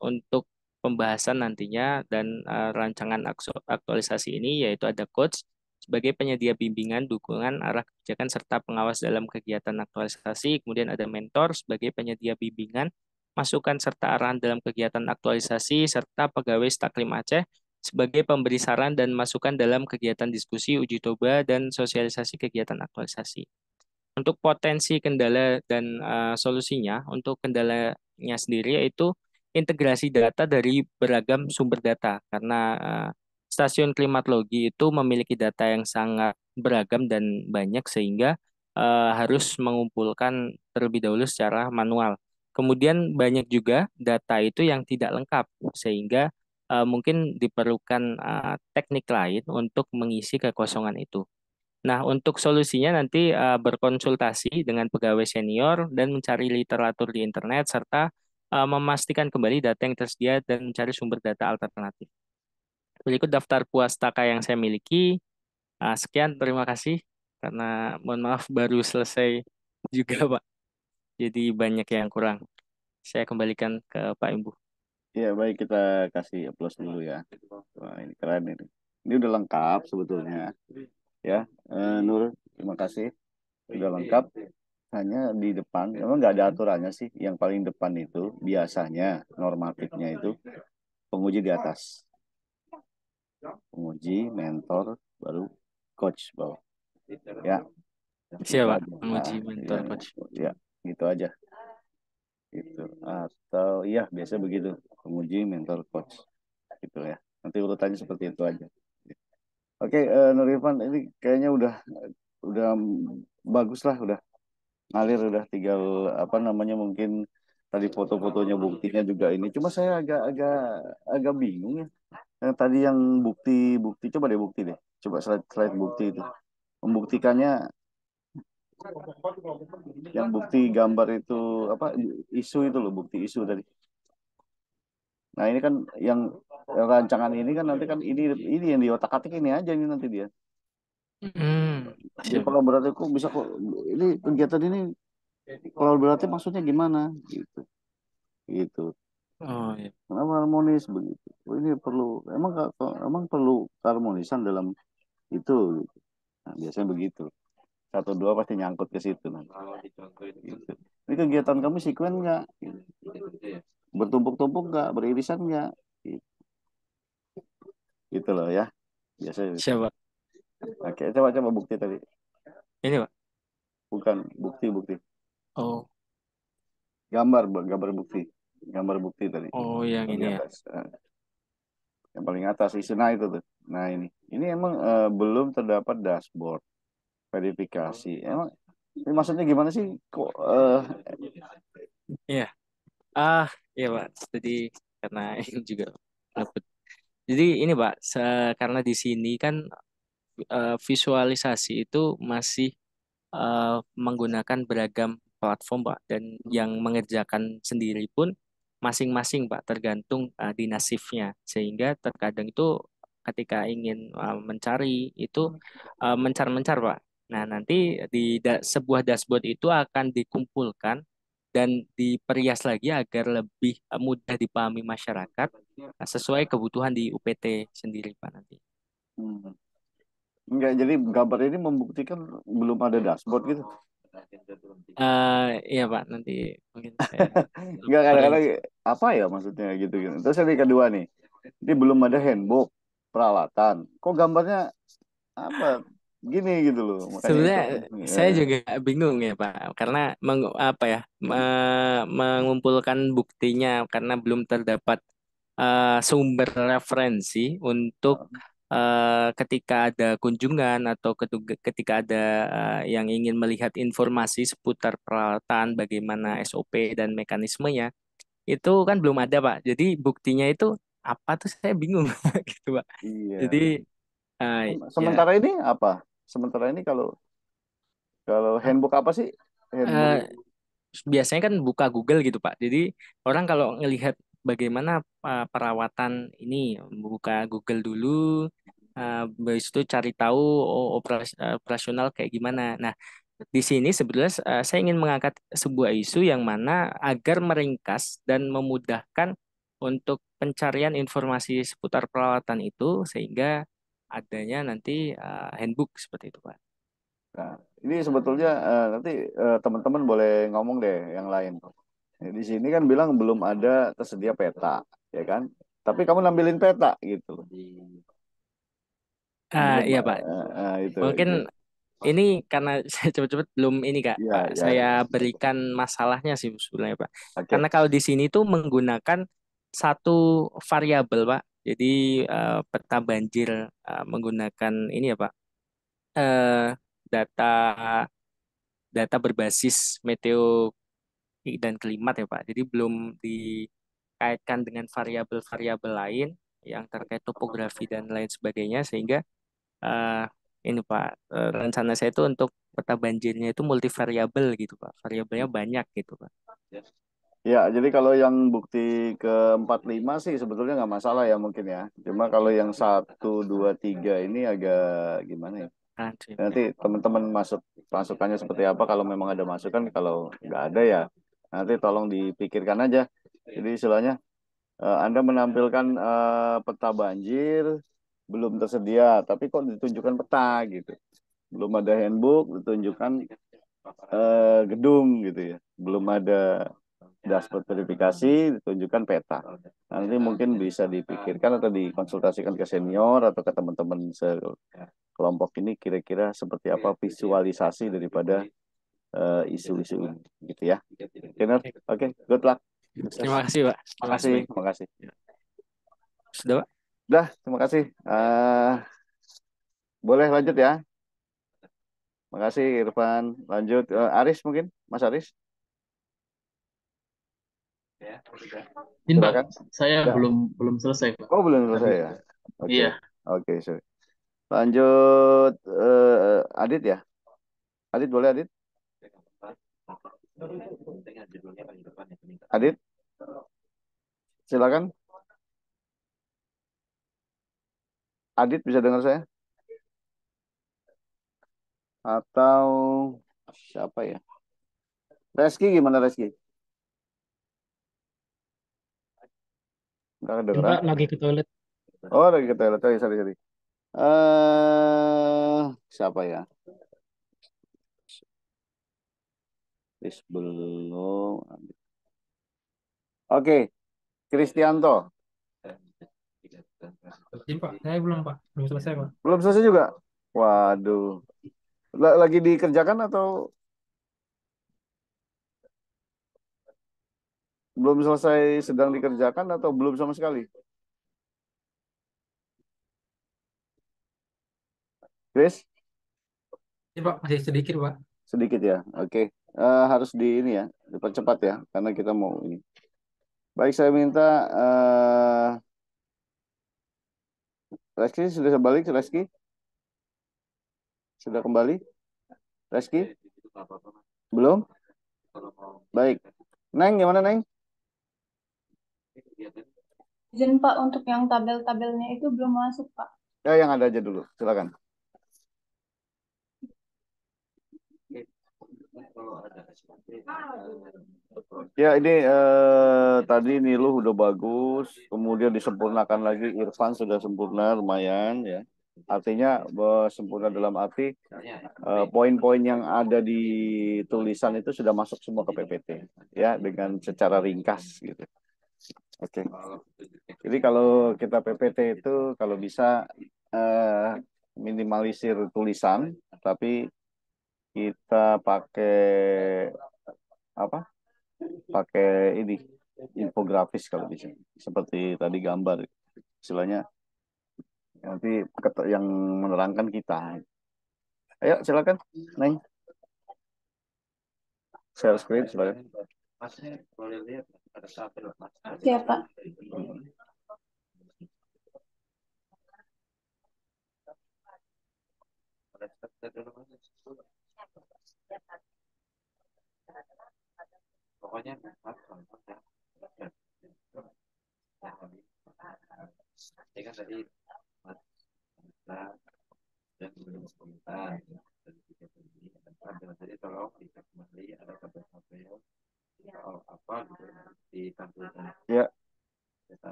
untuk pembahasan nantinya dan rancangan aktualisasi ini yaitu ada coach sebagai penyedia bimbingan, dukungan, arah kebijakan serta pengawas dalam kegiatan aktualisasi. Kemudian ada mentor sebagai penyedia bimbingan, masukan serta arahan dalam kegiatan aktualisasi serta pegawai Staklim Aceh sebagai pemberi saran dan masukan dalam kegiatan diskusi, uji coba dan sosialisasi kegiatan aktualisasi. Untuk potensi kendala dan solusinya, untuk kendalanya sendiri yaitu integrasi data dari beragam sumber data, karena stasiun klimatologi itu memiliki data yang sangat beragam dan banyak sehingga harus mengumpulkan terlebih dahulu secara manual. Kemudian banyak juga data itu yang tidak lengkap sehingga mungkin diperlukan teknik lain untuk mengisi kekosongan itu. Nah, untuk solusinya nanti berkonsultasi dengan pegawai senior dan mencari literatur di internet serta memastikan kembali data yang tersedia dan mencari sumber data alternatif. Berikut daftar puastaka yang saya miliki. Sekian, terima kasih. Karena mohon maaf baru selesai juga, Pak. Jadi banyak yang kurang. Saya kembalikan ke Pak Imbu. Ya, baik, kita kasih aplaus dulu ya. Wah, ini keren ini. Ini udah lengkap sebetulnya. Ya, Nur, terima kasih. Udah lengkap. Hanya di depan, memang nggak ada aturannya sih. Yang paling depan itu biasanya normatifnya itu penguji di atas. Penguji, mentor, baru coach bawah. Ya, gitu Siapa? aja. Menguji Nah, mentor coach. ya, gitu aja. Gitu. Atau iya biasa begitu. Penguji, mentor, coach. Gitu ya. Nanti urutannya seperti itu aja. Oke, Nur Irfan, ini kayaknya udah bagus lah, udah ngalir, udah tinggal apa namanya mungkin tadi foto-fotonya buktinya juga ini. Cuma saya agak bingung ya. Yang tadi yang bukti coba deh bukti deh. Coba slide bukti itu. Membuktikannya yang bukti gambar itu apa isu itu loh, bukti isu tadi. Nah, ini kan yang rancangan ini kan nanti kan ini yang di otak-atik ini aja ini nanti dia. Jadi Siapa? kalau berarti kok bisa kok ini kegiatan ini kalau berarti maksudnya gimana gitu. Gitu. Oh, iya. Kenapa harmonis begitu? Oh, ini perlu emang perlu keharmonisan dalam itu gitu. Nah, biasanya begitu. Satu dua pasti nyangkut ke situ nanti. Gitu. Ini kegiatan kamu sekuen nggak? Gitu. Bertumpuk-tumpuk nggak? Beririsan nggak? Gitu. Gitu loh ya. Biasanya gitu. Siapa? Oke, coba bukti tadi. Ini, Pak. Bukan bukti. Oh, Gambar bukti. Gambar bukti tadi. oh yang Paling ini ya. atas. Yang paling atas isu nah itu tuh. Nah ini emang belum terdapat dashboard verifikasi. Emang ini maksudnya gimana sih? Kok Iya. Iya, Pak. Jadi karena ini juga ngebut. Jadi ini, Pak, karena di sini kan visualisasi itu masih menggunakan beragam platform, Pak, dan yang mengerjakan sendiri pun masing-masing, Pak, tergantung dinas shift-nya. Sehingga terkadang itu ketika ingin mencari itu mencar-mencar, Pak. Nah, nanti di sebuah dashboard itu akan dikumpulkan dan diperias lagi agar lebih mudah dipahami masyarakat sesuai kebutuhan di UPT sendiri, Pak, nanti. hmm, enggak, jadi gambar ini membuktikan belum ada dashboard gitu. Iya, Pak, nanti mungkin saya Enggak kadang-kadang arrange. apa ya maksudnya gitu. Terus yang kedua nih, ini belum ada handbook peralatan. Kok gambarnya apa gini gitu loh. Makanya itu Sebenarnya ya, saya juga bingung ya, Pak, karena apa ya mengumpulkan buktinya karena belum terdapat sumber referensi untuk ketika ada kunjungan atau ketika ada yang ingin melihat informasi seputar peralatan, bagaimana SOP dan mekanismenya, itu kan belum ada, Pak. Jadi buktinya itu apa tuh saya bingung gitu, Pak. Jadi Iya. ya Sementara ini apa? Sementara ini kalau kalau handbook apa sih? Handbook eh, biasanya kan buka Google gitu, Pak. Jadi orang kalau ngelihat bagaimana perawatan ini, buka Google dulu, habis itu cari tahu operasional kayak gimana. Nah, di sini sebenarnya saya ingin mengangkat sebuah isu yang mana agar meringkas dan memudahkan untuk pencarian informasi seputar perawatan itu sehingga adanya nanti handbook seperti itu, Pak. Nah, ini sebetulnya nanti teman-teman boleh ngomong deh yang lain. Di sini kan bilang belum ada tersedia peta, ya kan? Tapi kamu nampilin peta gitu. Belum, Iya, Pak. itu, Mungkin itu. ini karena saya cepet-cepet belum ini Kak, Ya, ya, saya ya. berikan masalahnya sih sebenarnya Pak. Oke. Karena kalau di sini tuh menggunakan satu variabel Pak. Jadi peta banjir menggunakan ini ya Pak, eh, data data berbasis meteo dan klimat ya Pak. Jadi belum dikaitkan dengan variabel-variabel lain yang terkait topografi dan lain sebagainya sehingga eh ini Pak, rencana saya itu untuk peta banjirnya itu multivariabel gitu Pak. Variabelnya banyak gitu Pak. Ya, jadi kalau yang bukti ke-45 sih sebetulnya nggak masalah ya mungkin ya. Cuma kalau yang 1, 2, 3 ini agak gimana ya? Nah, sih. Nanti teman-teman masukannya seperti apa kalau memang ada masukan, kalau nggak ada ya nanti tolong dipikirkan aja. Jadi istilahnya Anda menampilkan peta banjir belum tersedia, tapi kok ditunjukkan peta gitu. Belum ada handbook, ditunjukkan gedung gitu ya. Belum ada dashboard verifikasi, ditunjukkan peta. Nanti mungkin bisa dipikirkan atau dikonsultasikan ke senior atau ke teman-teman sekelompok ini kira-kira seperti apa visualisasi daripada isu-isu ini gitu ya. Oke, Nur? Oke, good luck. Sukses. Terima kasih Pak. Terima kasih Makasih, Pak. makasih. Sudah Pak? Udah, terima kasih. Boleh lanjut ya. Makasih Irfan. Lanjut Aris mungkin, Mas Aris. Ini Pak, Silakan. saya Ya. belum belum selesai Pak. Oh, belum Tadi selesai ya. Oke. iya, Oke, sorry. Lanjut Adit ya. Adit boleh Adit? Adit, silakan. Adit bisa dengar saya? Atau siapa ya? Reski gimana Reski? Nggak kedengeran? Pak lagi ke toilet. Oh, lagi ke toilet. Sorry, sorry, sorry. Siapa ya? Is belum. Oke, Kristianto. Izin Pak, saya belum Pak, belum selesai Pak. Belum selesai juga? Waduh. Lagi dikerjakan atau belum selesai sedang dikerjakan atau belum sama sekali? Chris? Izin Pak, masih sedikit Pak. Sedikit ya. Oke. Harus di ini ya, dipercepat ya, karena kita mau ini. Baik, saya minta Reski sudah balik, Reski? Sudah kembali? Reski? Belum? Baik. Neng, gimana Neng? Izin Pak, untuk yang tabel-tabelnya itu belum masuk Pak. Ya, yang ada aja dulu. Silakan. Ya, ini tadi Niluh udah bagus, kemudian disempurnakan lagi. Irfan sudah sempurna, lumayan ya. Artinya sempurna dalam arti poin-poin yang ada di tulisan itu sudah masuk semua ke PPT, ya, dengan secara ringkas gitu. Oke. Jadi kalau kita PPT itu kalau bisa minimalisir tulisan, tapi kita pakai apa? Pakai ini infografis kalau bisa, seperti tadi gambar, istilahnya nanti yang menerangkan kita. Ayo silakan, Neng, share screen silakan. Siap, Pak. Ya,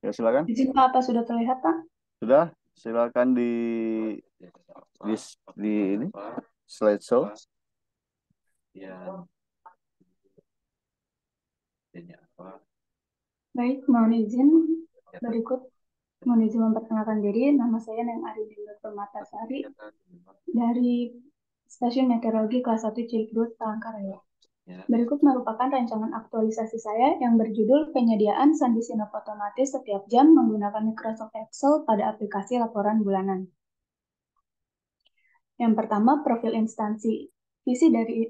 ya silakan. Izin Pak, apa sudah terlihat, Pak? Sudah, silakan di ini slideshow. Baik, mohon izin berikut. Mohon izin memperkenalkan diri. Nama saya Neng Aridin Permatasari dari Stasiun Meteorologi Kelas 1 Cilikriwut, Palangkaraya. Berikut merupakan rancangan aktualisasi saya yang berjudul penyediaan sandi sinop otomatis setiap jam menggunakan Microsoft Excel pada aplikasi laporan bulanan. Yang pertama, profil instansi. Visi dari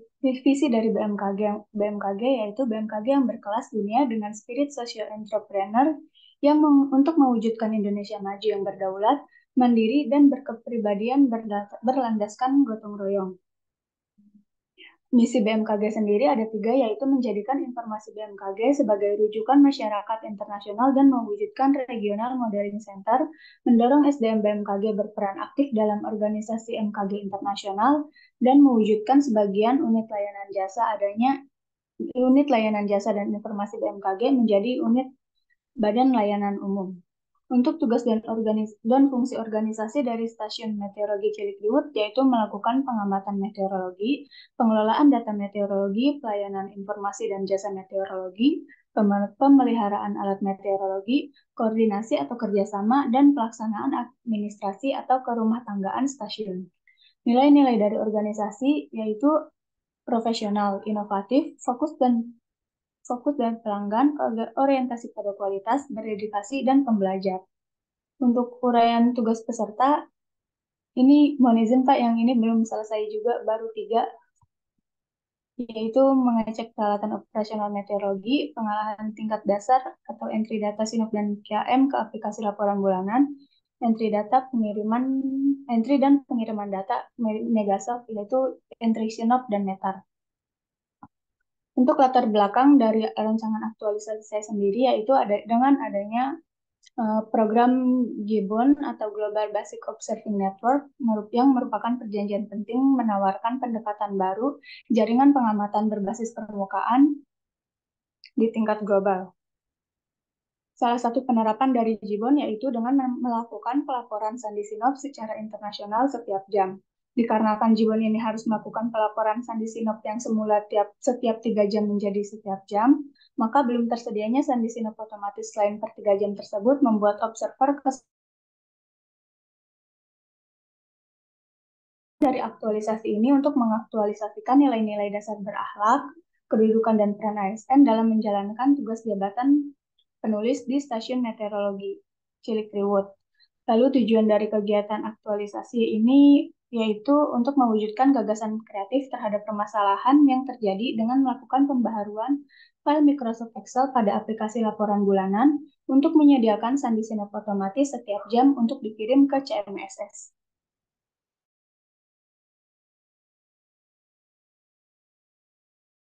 BMKG yaitu BMKG yang berkelas dunia dengan spirit social entrepreneur yang untuk mewujudkan Indonesia maju yang berdaulat, mandiri, dan berkepribadian berlandaskan gotong royong. Misi BMKG sendiri ada 3, yaitu menjadikan informasi BMKG sebagai rujukan masyarakat internasional dan mewujudkan regional modeling center, mendorong SDM BMKG berperan aktif dalam organisasi MKG internasional, dan mewujudkan sebagian unit layanan jasa dan informasi BMKG menjadi unit badan layanan umum. Untuk tugas dan fungsi organisasi dari Stasiun Meteorologi Cilikriwut yaitu melakukan pengamatan meteorologi, pengelolaan data meteorologi, pelayanan informasi dan jasa meteorologi, pemeliharaan alat meteorologi, koordinasi atau kerjasama, dan pelaksanaan administrasi atau kerumah tanggaan stasiun. Nilai-nilai dari organisasi yaitu profesional, inovatif, fokus dan pelanggan, orientasi pada kualitas, berdedikasi, dan pembelajar. Untuk uraian tugas peserta, ini mohon izin Pak, yang ini belum selesai juga, baru 3, yaitu mengecek peralatan operasional meteorologi, pengalaman tingkat dasar atau entry data sinop dan KM ke aplikasi laporan bulanan, entry dan pengiriman data Megasoft, yaitu entry sinop dan metar. Untuk latar belakang dari rancangan aktualisasi saya sendiri, yaitu dengan adanya program GBON atau Global Basic Observing Network yang merupakan perjanjian penting menawarkan pendekatan baru jaringan pengamatan berbasis permukaan di tingkat global. Salah satu penerapan dari GBON yaitu dengan melakukan pelaporan sandi sinop secara internasional setiap jam. Dikarenakan GBON ini harus melakukan pelaporan sandi sinop yang semula setiap 3 jam menjadi setiap jam, maka belum tersedianya sandi sinop otomatis selain per 3 jam tersebut membuat observer dari aktualisasi ini untuk mengaktualisasikan nilai-nilai dasar berakhlak, kedudukan dan peran ASN dalam menjalankan tugas jabatan penulis di Stasiun Meteorologi Cilikriwut. Lalu tujuan dari kegiatan aktualisasi ini yaitu untuk mewujudkan gagasan kreatif terhadap permasalahan yang terjadi dengan melakukan pembaharuan file Microsoft Excel pada aplikasi laporan bulanan untuk menyediakan sandi sinop otomatis setiap jam untuk dikirim ke CMSS.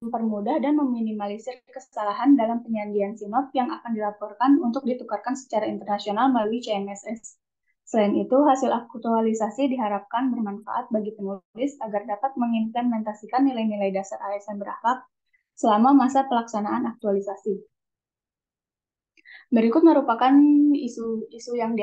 Mempermudah dan meminimalisir kesalahan dalam penyandian sinop yang akan dilaporkan untuk ditukarkan secara internasional melalui CMSS. Selain itu, hasil aktualisasi diharapkan bermanfaat bagi penulis agar dapat mengimplementasikan nilai-nilai dasar ASN berakhlak selama masa pelaksanaan aktualisasi. Berikut merupakan isu yang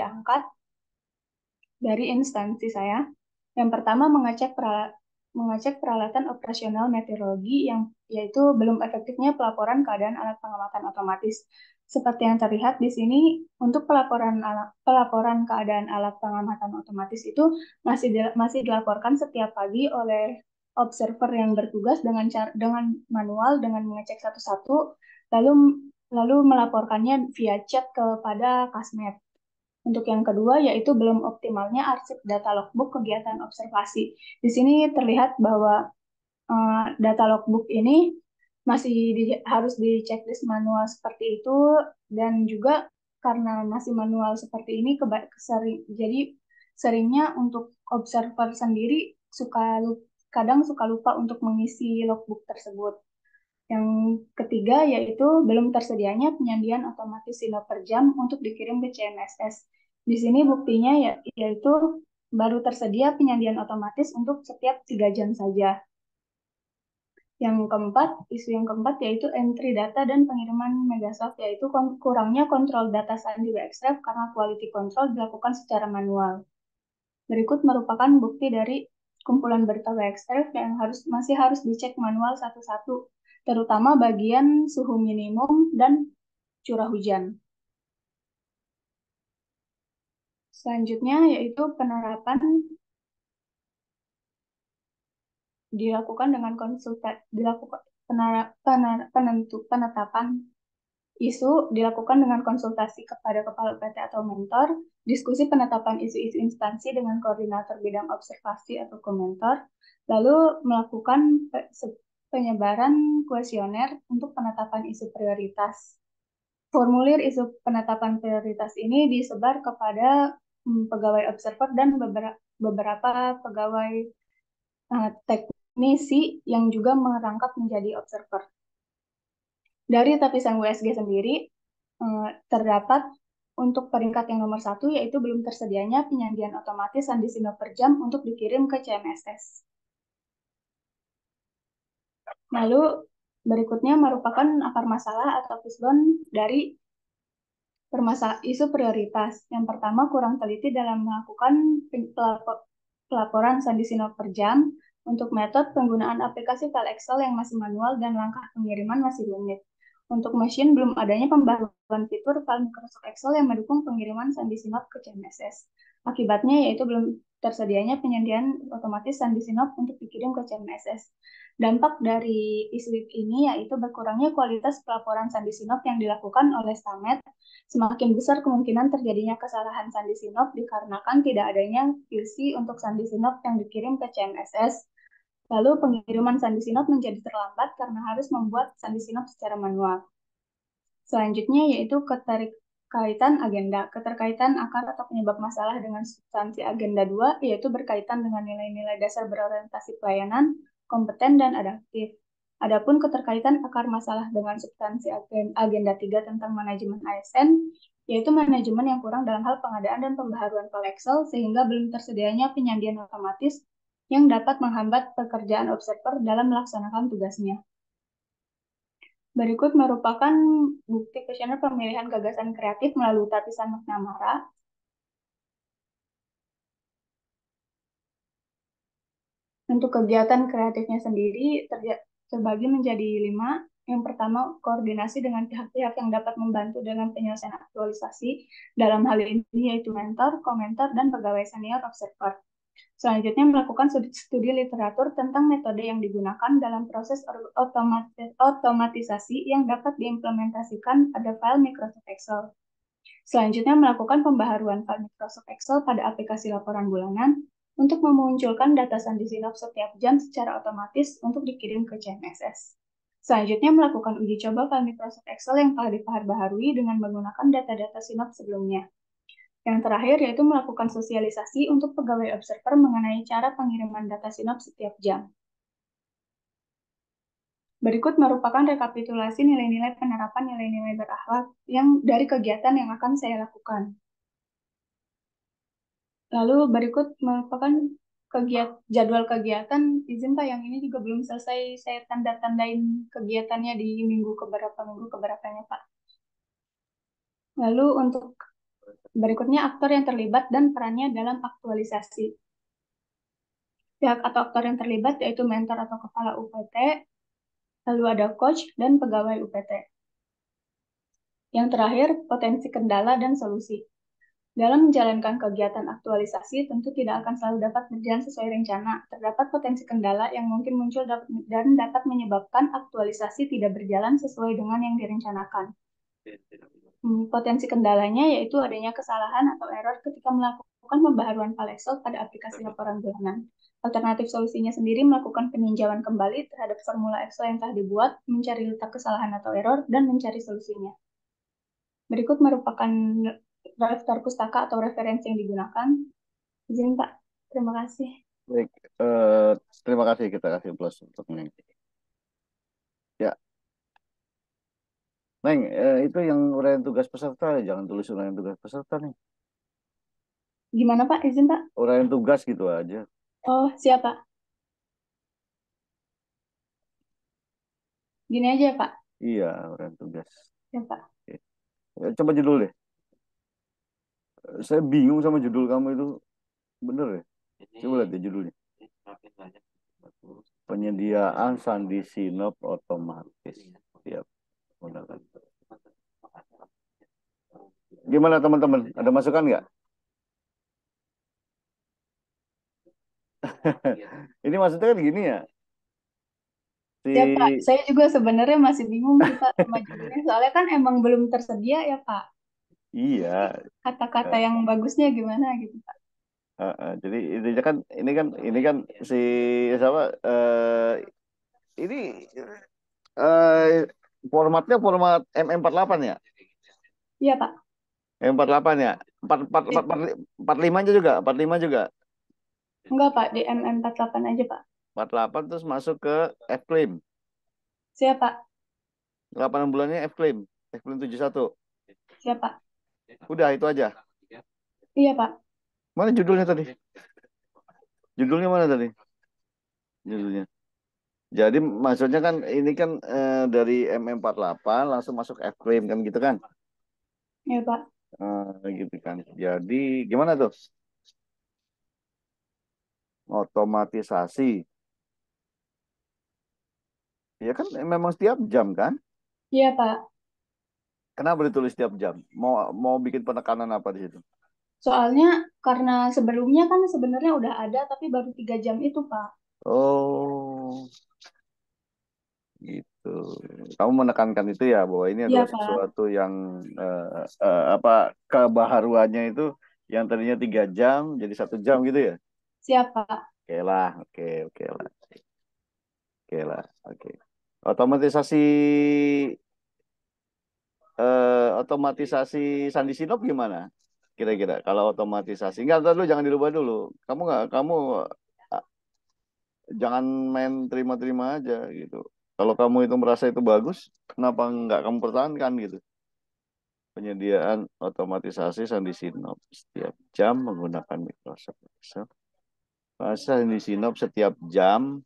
dari instansi saya. Yang pertama, mengecek peralatan operasional meteorologi yaitu belum efektifnya pelaporan keadaan alat pengamatan otomatis. Seperti yang terlihat di sini, untuk pelaporan keadaan alat pengamatan otomatis itu masih dilaporkan setiap pagi oleh observer yang bertugas dengan manual dengan mengecek satu-satu, lalu melaporkannya via chat kepada Kasmet. Untuk yang kedua, yaitu belum optimalnya arsip data logbook kegiatan observasi. Di sini terlihat bahwa data logbook ini masih harus di checklist manual seperti itu, dan juga karena masih manual seperti ini, jadi seringnya untuk observer sendiri kadang suka lupa untuk mengisi logbook tersebut. Yang ketiga yaitu belum tersedianya penyandian otomatis sinop per jam untuk dikirim ke CMSS. Di sini buktinya yaitu baru tersedia penyandian otomatis untuk setiap 3 jam saja. Isu yang keempat yaitu entry data dan pengiriman Megasoft, yaitu kurangnya kontrol data sandi WXREF karena quality control dilakukan secara manual. Berikut merupakan bukti dari kumpulan berita WXREF yang masih harus dicek manual satu-satu, terutama bagian suhu minimum dan curah hujan. Selanjutnya yaitu penerapan dilakukan dengan penetapan isu dilakukan dengan konsultasi kepada kepala UPT atau mentor, diskusi penetapan isu-isu instansi dengan koordinator bidang observasi atau komentor, lalu melakukan penyebaran kuesioner untuk penetapan isu prioritas. Formulir isu penetapan prioritas ini disebar kepada pegawai observer dan beberapa pegawai teknisi yang juga merangkap menjadi observer. Dari lapisan WSG sendiri, terdapat untuk peringkat yang nomor 1, yaitu belum tersedianya penyandian otomatis sandi sinop per jam untuk dikirim ke CMSS. Lalu berikutnya merupakan akar masalah atau fishbone dari isu prioritas. Yang pertama, kurang teliti dalam melakukan pelaporan sandi sinop per jam. Untuk metode, penggunaan aplikasi file Excel yang masih manual dan langkah pengiriman masih rumit. Untuk mesin, belum adanya pembaruan fitur file Microsoft Excel yang mendukung pengiriman sandi sinop ke CMSS. Akibatnya yaitu belum tersedianya penyandian otomatis sandi sinop untuk dikirim ke CMSS. Dampak dari isu ini yaitu berkurangnya kualitas pelaporan sandi sinop yang dilakukan oleh Stamet. Semakin besar kemungkinan terjadinya kesalahan sandi sinop dikarenakan tidak adanya QC untuk sandi sinop yang dikirim ke CMSS. Lalu pengiriman sandi sinop menjadi terlambat karena harus membuat sandi sinop secara manual. Selanjutnya yaitu keterkaitan agenda. Keterkaitan akar atau penyebab masalah dengan substansi agenda 2 yaitu berkaitan dengan nilai-nilai dasar berorientasi pelayanan, kompeten, dan adaptif. Adapun keterkaitan akar masalah dengan substansi agenda 3 tentang manajemen ASN, yaitu manajemen yang kurang dalam hal pengadaan dan pembaharuan file Excel sehingga belum tersedianya penyandian otomatis yang dapat menghambat pekerjaan observer dalam melaksanakan tugasnya. Berikut merupakan bukti kuesioner pemilihan gagasan kreatif melalui lapisan McNamara. Untuk kegiatan kreatifnya sendiri terbagi menjadi 5. Yang pertama, koordinasi dengan pihak-pihak yang dapat membantu dalam penyelesaian aktualisasi. Dalam hal ini yaitu mentor, komentor, dan pegawai senior observer. Selanjutnya, melakukan studi literatur tentang metode yang digunakan dalam proses otomatisasi yang dapat diimplementasikan pada file Microsoft Excel. Selanjutnya, melakukan pembaharuan file Microsoft Excel pada aplikasi laporan bulanan untuk memunculkan data sandi sinop setiap jam secara otomatis untuk dikirim ke CMSS. Selanjutnya, melakukan uji coba file Microsoft Excel yang telah diperbaharui dengan menggunakan data-data sinop sebelumnya. Yang terakhir yaitu melakukan sosialisasi untuk pegawai observer mengenai cara pengiriman data sinop setiap jam. Berikut merupakan rekapitulasi nilai-nilai penerapan nilai-nilai berakhlak yang dari kegiatan yang akan saya lakukan. Lalu berikut merupakan jadwal kegiatan. Izin Pak, yang ini juga belum selesai saya tanda-tandain kegiatannya di minggu keberapanya Pak. Lalu untuk berikutnya aktor yang terlibat dan perannya dalam aktualisasi. Pihak atau aktor yang terlibat yaitu mentor atau kepala UPT, lalu ada coach dan pegawai UPT. Yang terakhir, potensi kendala dan solusi. Dalam menjalankan kegiatan aktualisasi, tentu tidak akan selalu dapat berjalan sesuai rencana. Terdapat potensi kendala yang mungkin muncul dan dapat menyebabkan aktualisasi tidak berjalan sesuai dengan yang direncanakan. Potensi kendalanya yaitu adanya kesalahan atau error ketika melakukan pembaharuan file Excel pada aplikasi laporan bulanan. Alternatif solusinya sendiri melakukan peninjauan kembali terhadap formula Excel yang telah dibuat, mencari letak kesalahan atau error, dan mencari solusinya. Berikut merupakan daftar pustaka atau referensi yang digunakan. Izin Pak, terima kasih. Baik, terima kasih, kita kasih plus untuk Neng. Ya, Neng, itu yang uraian tugas peserta, jangan tulis uraian tugas peserta nih. Gimana Pak? Izin Pak. Uraian tugas gitu aja. Oh, siap Pak. Gini aja Pak. Iya, uraian tugas. Ya Pak. Oke. Coba judul deh. Saya bingung sama judul kamu itu, bener ya? Coba lihat ya judulnya. Penyediaan sandi sinop otomatis. Siap. Gunakan. Gimana teman-teman? Ada masukan nggak? Ini maksudnya kan gini ya. Ya Pak, saya juga sebenarnya masih bingung sih Pak sama judulnya. Soalnya kan emang belum tersedia ya Pak. Iya. Kata-kata yang bagusnya gimana gitu Pak. Jadi intinya kan ini kan si siapa ini formatnya format MM48 ya? Iya Pak. M48 ya? 45 aja juga, 45 juga. Enggak Pak, di MM48 aja Pak. 48 terus masuk ke F-claim. Siap Pak. 8 bulannya F-claim. F-claim 71. Siap Pak. Udah itu aja. Iya Pak. Mana judulnya tadi? Judulnya mana tadi? Judulnya. Jadi maksudnya kan ini kan dari MM48 langsung masuk F-claim kan gitu kan? Iya Pak. Gitu kan. Jadi gimana tuh? Otomatisasi. Ya kan memang setiap jam kan? Iya Pak. Kenapa ditulis setiap jam? Mau bikin penekanan apa di situ? Soalnya karena sebelumnya kan sebenarnya udah ada tapi baru 3 jam itu Pak. Oh, gitu. Kamu menekankan itu ya bahwa ini Iya adalah Pak. sesuatu yang apa kebaharuannya itu yang tadinya 3 jam jadi 1 jam gitu ya? Siap Pak. Oke lah, oke lah, oke lah, oke. Otomatisasi otomatisasi Sandi Sinop gimana? Kira-kira kalau otomatisasi enggak ntar dulu jangan dirubah dulu. Kamu ah, jangan main terima-terima aja gitu. Kalau kamu itu merasa itu bagus, kenapa enggak kamu pertahankan gitu? Penyediaan otomatisasi Sandi Sinop setiap jam menggunakan Microsoft Excel. Masa Sandi Sinop setiap jam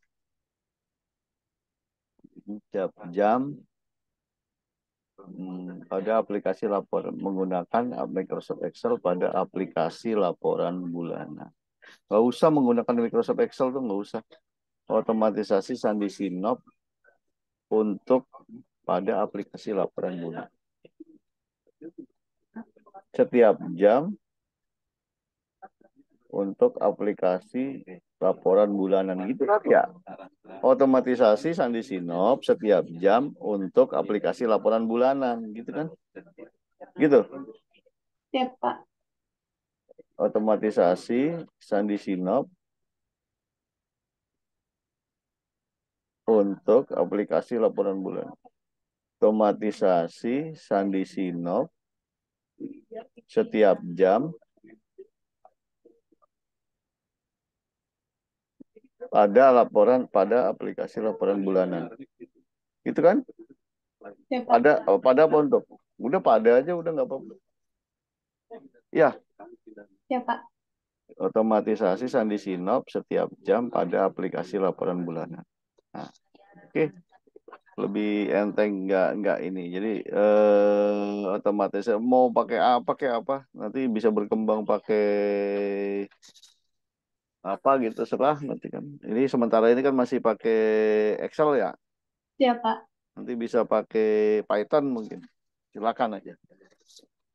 pada aplikasi laporan menggunakan Microsoft Excel pada aplikasi laporan bulanan. Nggak usah menggunakan Microsoft Excel tuh nggak usah. Otomatisasi Sandi Sinop untuk pada aplikasi laporan bulanan. Setiap jam untuk aplikasi laporan bulanan gitu kan ya. Otomatisasi Sandi Sinop setiap jam untuk aplikasi laporan bulanan gitu kan. Gitu. Siap Pak. Otomatisasi Sandi Sinop untuk aplikasi laporan bulanan. Otomatisasi Sandi Sinop setiap jam pada aplikasi laporan bulanan. Gitu kan? Siap Pak. Pada apa untuk? Udah pada aja udah nggak apa-apa. Ya, Siap Pak. otomatisasi Sandi Sinop setiap jam pada aplikasi laporan bulanan. Nah, oke. Lebih enteng nggak ini. Jadi otomatis mau pakai apa nanti bisa berkembang pakai apa gitu serah nanti kan. Ini sementara ini kan masih pakai Excel ya. Siap Pak. Nanti bisa pakai Python mungkin. Silakan aja.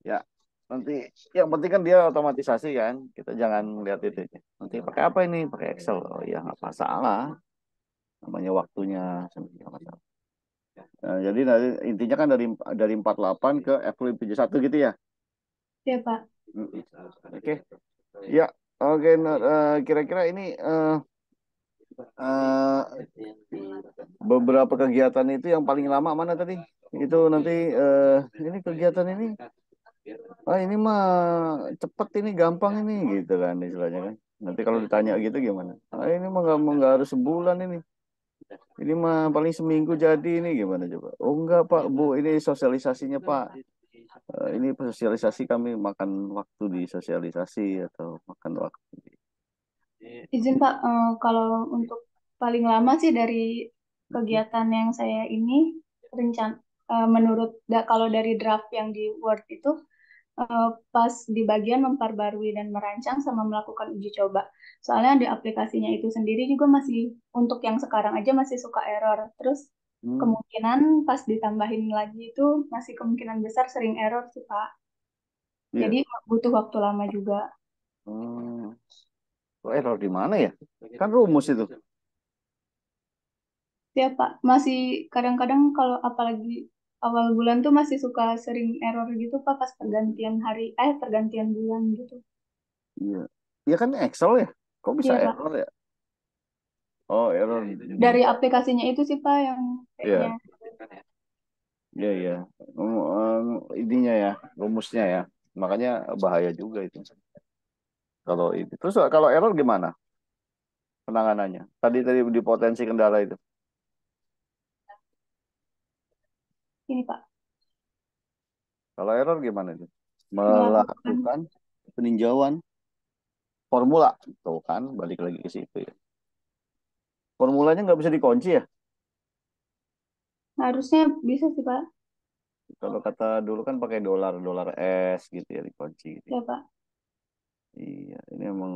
Ya. Nanti yang penting kan dia otomatisasi kan. Kita jangan lihat itu. Nanti pakai apa ini? Pakai Excel. Oh ya nggak masalah. Namanya waktunya nggak masalah. Nah, jadi intinya kan dari 48 ke April 71 gitu ya. Ya, Pak. Oke. Ya, oke. Nah, kira-kira ini eh, beberapa kegiatan itu yang paling lama mana tadi? Itu nanti ini kegiatan ini. Ah ini mah cepet ini gampang ini gitu kan istilahnya kan. Nanti kalau ditanya gitu gimana? Ah ini mah nggak harus sebulan ini. Ini mah paling seminggu jadi ini gimana coba? Oh enggak Pak, Bu, ini sosialisasinya Pak. Ini sosialisasi kami makan waktu di sosialisasi atau makan waktu. Izin Pak, kalau untuk paling lama sih dari kegiatan yang saya ini menurut kalau dari draft yang di Word itu pas di bagian memperbarui dan merancang sama melakukan uji coba. Soalnya di aplikasinya itu sendiri juga masih untuk yang sekarang aja masih suka error. Terus kemungkinan pas ditambahin lagi itu masih kemungkinan besar sering error sih Pak. Iya. Jadi butuh waktu lama juga. Hmm. Oh, error di mana ya? Kan rumus itu. Ya Pak, masih kadang-kadang kalau apalagi awal bulan tuh masih suka sering error gitu Pak pas pergantian hari, pergantian bulan gitu. Iya. Iya kan Excel ya? Kok bisa Iya Pak, error ya? Oh, error. dari aplikasinya itu sih Pak yang kayaknya. Iya, iya, iya. Ininya ya, rumusnya ya. Makanya bahaya juga itu. Kalau itu. Terus kalau error gimana penanganannya? Tadi tadi di potensi kendala itu. Ini Pak, Kalau error gimana itu? melakukan Melakukan peninjauan formula. Tuh kan, balik lagi ke situ ya. Formulanya nggak bisa dikunci ya? harusnya bisa sih Pak. Kalau kata dulu kan pakai dolar, dolar S gitu ya dikunci gitu. Ya Pak. Iya, ini emang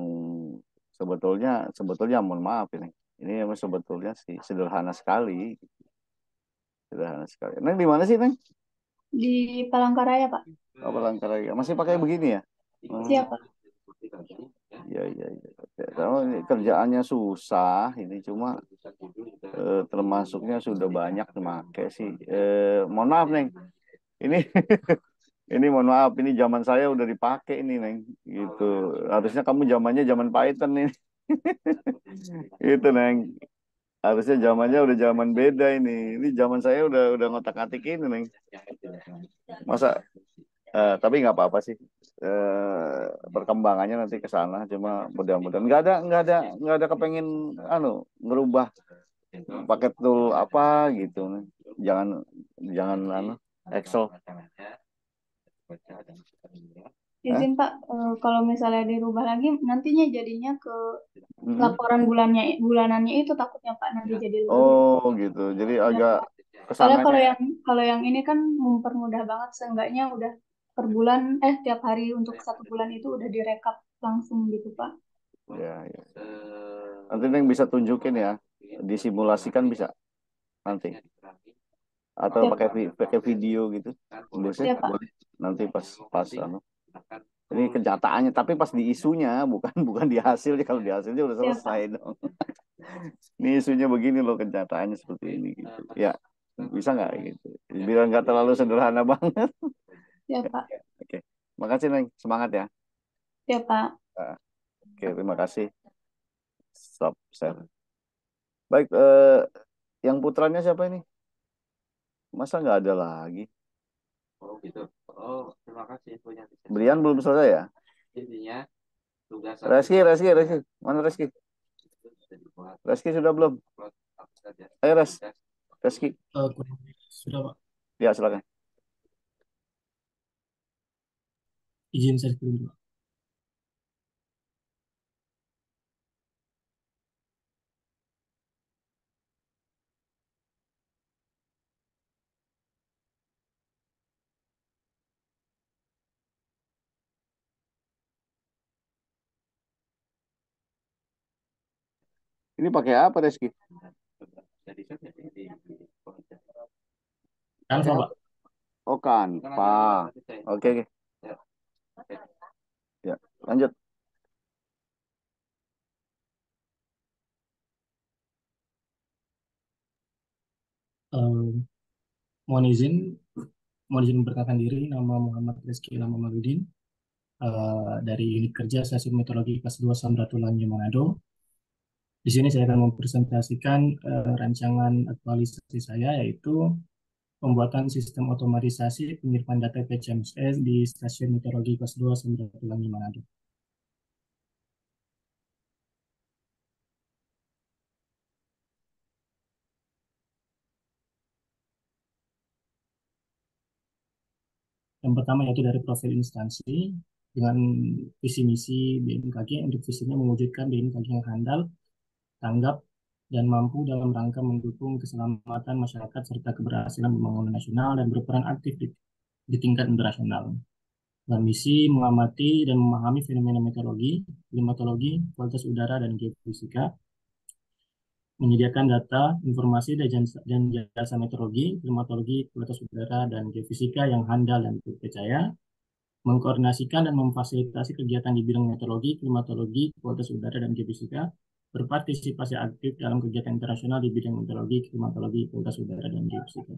sebetulnya sebetulnya mohon maaf ini. Ini emang sebetulnya sih sederhana sekali, sederhana sekali. Neng di mana sih, Neng? Di Palangkaraya Pak. Oh, Palangkaraya. Masih pakai begini ya? Siap Pak. Iya, iya, iya. Tahu ini kerjaannya susah, ini cuma termasuknya sudah banyak dipakai sih. Mohon maaf, Neng. Ini ini mohon maaf, ini zaman saya udah dipakai ini, Neng. Gitu. Harusnya kamu zamannya zaman Python ini. Itu, Neng. Harusnya zamannya udah zaman beda ini. Ini zaman saya udah ngotak-atik ini, Neng. Masa tapi nggak apa-apa sih. Perkembangannya nanti ke sana cuma mudah-mudahan nggak ada kepengen ngerubah pakai tool apa gitu. Jangan jangan Excel. Izin Pak, kalau misalnya dirubah lagi nantinya jadinya ke laporan bulanannya itu takutnya Pak nanti jadi lebih. Oh gitu. Jadi Ya, agak Pak. Soalnya kesananya. kalau yang ini kan mempermudah banget seenggaknya udah per bulan tiap hari untuk satu bulan itu udah direkap langsung gitu Pak. Ya, ya. Nanti yang bisa tunjukin ya, disimulasikan bisa nanti. Atau Siap, pakai video gitu. Biasanya siap Pak. boleh. Nanti pas pas ini kenyataannya, tapi pas di isunya bukan bukan di hasilnya. Kalau di hasilnya udah Siap selesai Pak. dong. Ini isunya begini loh, kenyataannya seperti ini gitu. Ya, bisa nggak gitu? Biar nggak terlalu sederhana banget. Siap Pak. Oke, makasih Neng, semangat ya. Siap Pak. Nah, oke, terima kasih. Stop share. Baik, yang putranya siapa ini? Masa nggak ada lagi? Oh gitu. Oh, terima kasih infonya. Brian belum selesai ya? Intinya tugas Reski. Mana Reski? Reski sudah belum? Ayo Reski. Sudah Pak. Ya, silakan. Izin saya dulu Pak. Ini pakai apa Reski? Canva Pak. Oh, Canva. Oke. Lanjut. Eh, mohon izin, memperkenalkan diri. Nama Muhammad Rizky Ilham Amaludin, dari unit kerja Stasiun Meteorologi Kelas 2 Samratulangi Manado. Di sini saya akan mempresentasikan rancangan aktualisasi saya, yaitu pembuatan sistem otomatisasi pengiriman data ke CMSS di Stasiun Meteorologi Kelas 2 Samratulangi Manado. Yang pertama yaitu dari profil instansi dengan visi misi BMKG. Untuk visinya mewujudkan BMKG yang handal, tanggap, dan mampu dalam rangka mendukung keselamatan masyarakat serta keberhasilan pembangunan nasional dan berperan aktif di tingkat internasional. Dan misi mengamati dan memahami fenomena meteorologi, klimatologi, kualitas udara, dan geofisika, menyediakan data, informasi, dan jasa meteorologi, klimatologi, kualitas udara, dan geofisika yang handal dan terpercaya, mengkoordinasikan dan memfasilitasi kegiatan di bidang meteorologi, klimatologi, kualitas udara, dan geofisika, berpartisipasi aktif dalam kegiatan internasional di bidang meteorologi, klimatologi, kualitas udara, dan geofisika.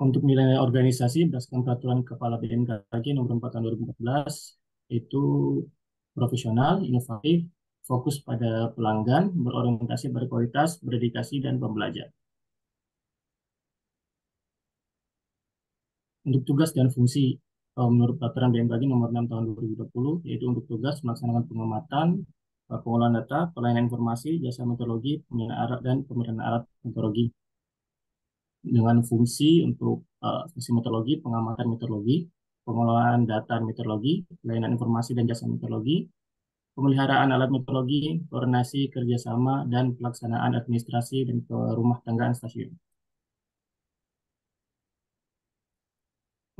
Untuk nilai organisasi berdasarkan peraturan Kepala BMKG nomor 4 tahun 2014, itu profesional, inovatif, fokus pada pelanggan, berorientasi pada kualitas, berdedikasi, dan pembelajar. Untuk tugas dan fungsi menurut peraturan BMKG nomor 6 tahun 2020, yaitu untuk tugas melaksanakan pengamatan, pengolahan data, pelayanan informasi, jasa meteorologi, pembinaan alat, dan pemberian alat meteorologi. Dengan fungsi untuk fungsi meteorologi, pengamatan meteorologi, pengolahan data meteorologi, pelayanan informasi dan jasa meteorologi, pemeliharaan alat meteorologi, koordinasi kerjasama, dan pelaksanaan administrasi dan rumah tanggaan stasiun.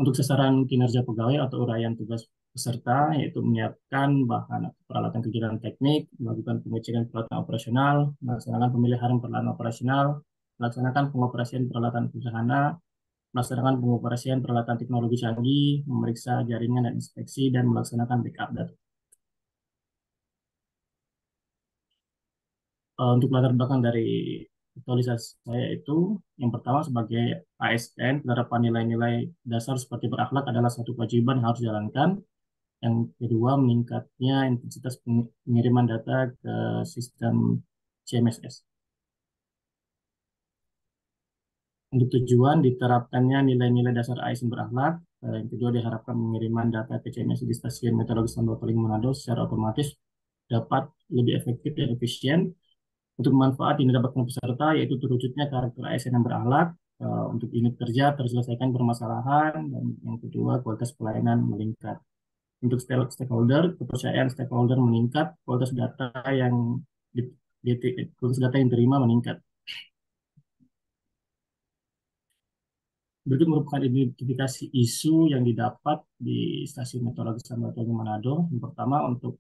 Untuk sasaran kinerja pegawai atau uraian tugas peserta, yaitu menyiapkan bahan atau peralatan kegiatan teknik, melakukan pengecekan peralatan operasional, melaksanakan pemeliharaan peralatan operasional, melaksanakan pengoperasian peralatan sederhana, melaksanakan pengoperasian peralatan teknologi canggih, memeriksa jaringan dan inspeksi, dan melaksanakan backup data. Untuk latar belakang dari aktualisasi saya itu, yang pertama sebagai ASN, penerapan nilai-nilai dasar seperti berakhlak adalah satu kewajiban yang harus dijalankan. Yang kedua, meningkatnya intensitas pengiriman data ke sistem CMSS. Untuk tujuan diterapkannya nilai-nilai dasar ASN berakhlak. Yang kedua, diharapkan pengiriman data ke CMSS di Stasiun Meteorologi Samratulangi Manado secara otomatis dapat lebih efektif dan efisien. Untuk manfaat yang didapatkan peserta, yaitu terwujudnya karakter ASN yang berakhlak, untuk unit kerja terselesaikan permasalahan, dan yang kedua, kualitas pelayanan meningkat. Untuk stakeholder, kepercayaan stakeholder meningkat, kualitas data yang kualitas data yang diterima meningkat. Berikut merupakan identifikasi isu yang didapat di Stasiun Meteorologi Samratulangi Manado. Yang pertama, untuk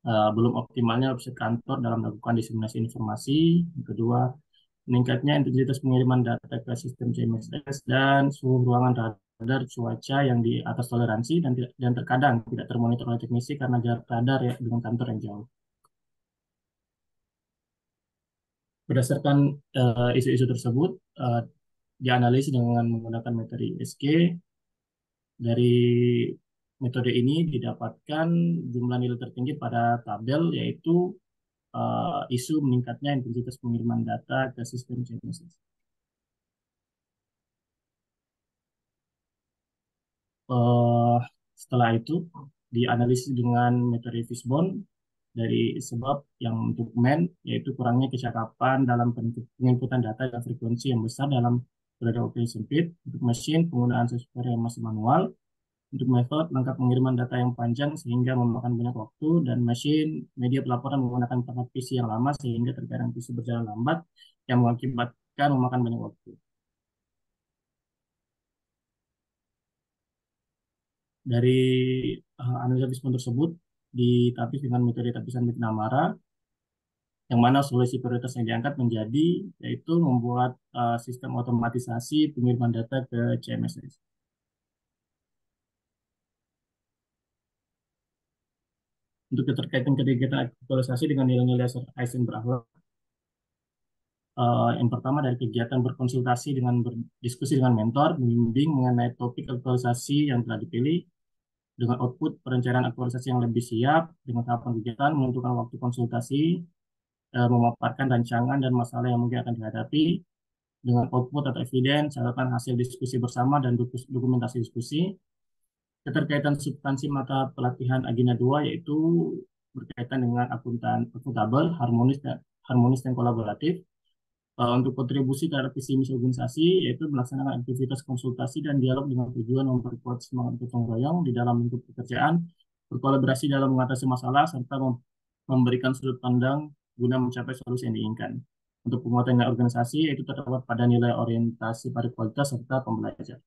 belum optimalnya website kantor dalam melakukan diseminasi informasi. Yang kedua, meningkatnya intensitas pengiriman data ke sistem CMSS dan suhu ruangan radar cuaca yang di atas toleransi dan terkadang tidak termonitor oleh teknisi karena jarak radar ya dengan kantor yang jauh. Berdasarkan isu-isu tersebut, dianalisis dengan menggunakan metode ISG. Dari metode ini didapatkan jumlah nilai tertinggi pada tabel, yaitu isu meningkatnya intensitas pengiriman data ke sistem CMSS. Setelah itu dianalisis dengan metode Fishbone dari sebab yang untuk men, yaitu kurangnya kecakapan dalam penginputan data dan frekuensi yang besar dalam periode waktu yang sempit. Untuk mesin, penggunaan software yang masih manual. Untuk metode, lengkap pengiriman data yang panjang sehingga memakan banyak waktu, dan mesin media pelaporan menggunakan perangkat PC yang lama sehingga terkadang PC berjalan lambat yang mengakibatkan memakan banyak waktu. Dari analisa Fishbone tersebut ditapis dengan metode tapisan McNamara, yang mana solusi prioritas yang diangkat menjadi yaitu membuat sistem otomatisasi pengiriman data ke CMSS. Untuk keterkaitan aktualisasi dengan nilai-nilai ASN berakhlak, yang pertama dari kegiatan berkonsultasi dengan berdiskusi dengan mentor, membimbing mengenai topik aktualisasi yang telah dipilih, dengan output perencanaan aktualisasi yang lebih siap, dengan tahapan kegiatan menentukan waktu konsultasi, memaparkan rancangan dan masalah yang mungkin akan dihadapi, dengan output atau evidence, catatan hasil diskusi bersama dan dokumentasi diskusi. Keterkaitan substansi mata pelatihan agenda 2 yaitu berkaitan dengan akuntabel, harmonis dan kolaboratif. Untuk kontribusi terhadap visi misi organisasi yaitu melaksanakan aktivitas konsultasi dan dialog dengan tujuan memperkuat semangat gotong royong di dalam lingkup pekerjaan, berkolaborasi dalam mengatasi masalah serta memberikan sudut pandang guna mencapai solusi yang diinginkan. Untuk penguatan nilai organisasi yaitu terdapat pada nilai orientasi pada kualitas serta pembelajaran.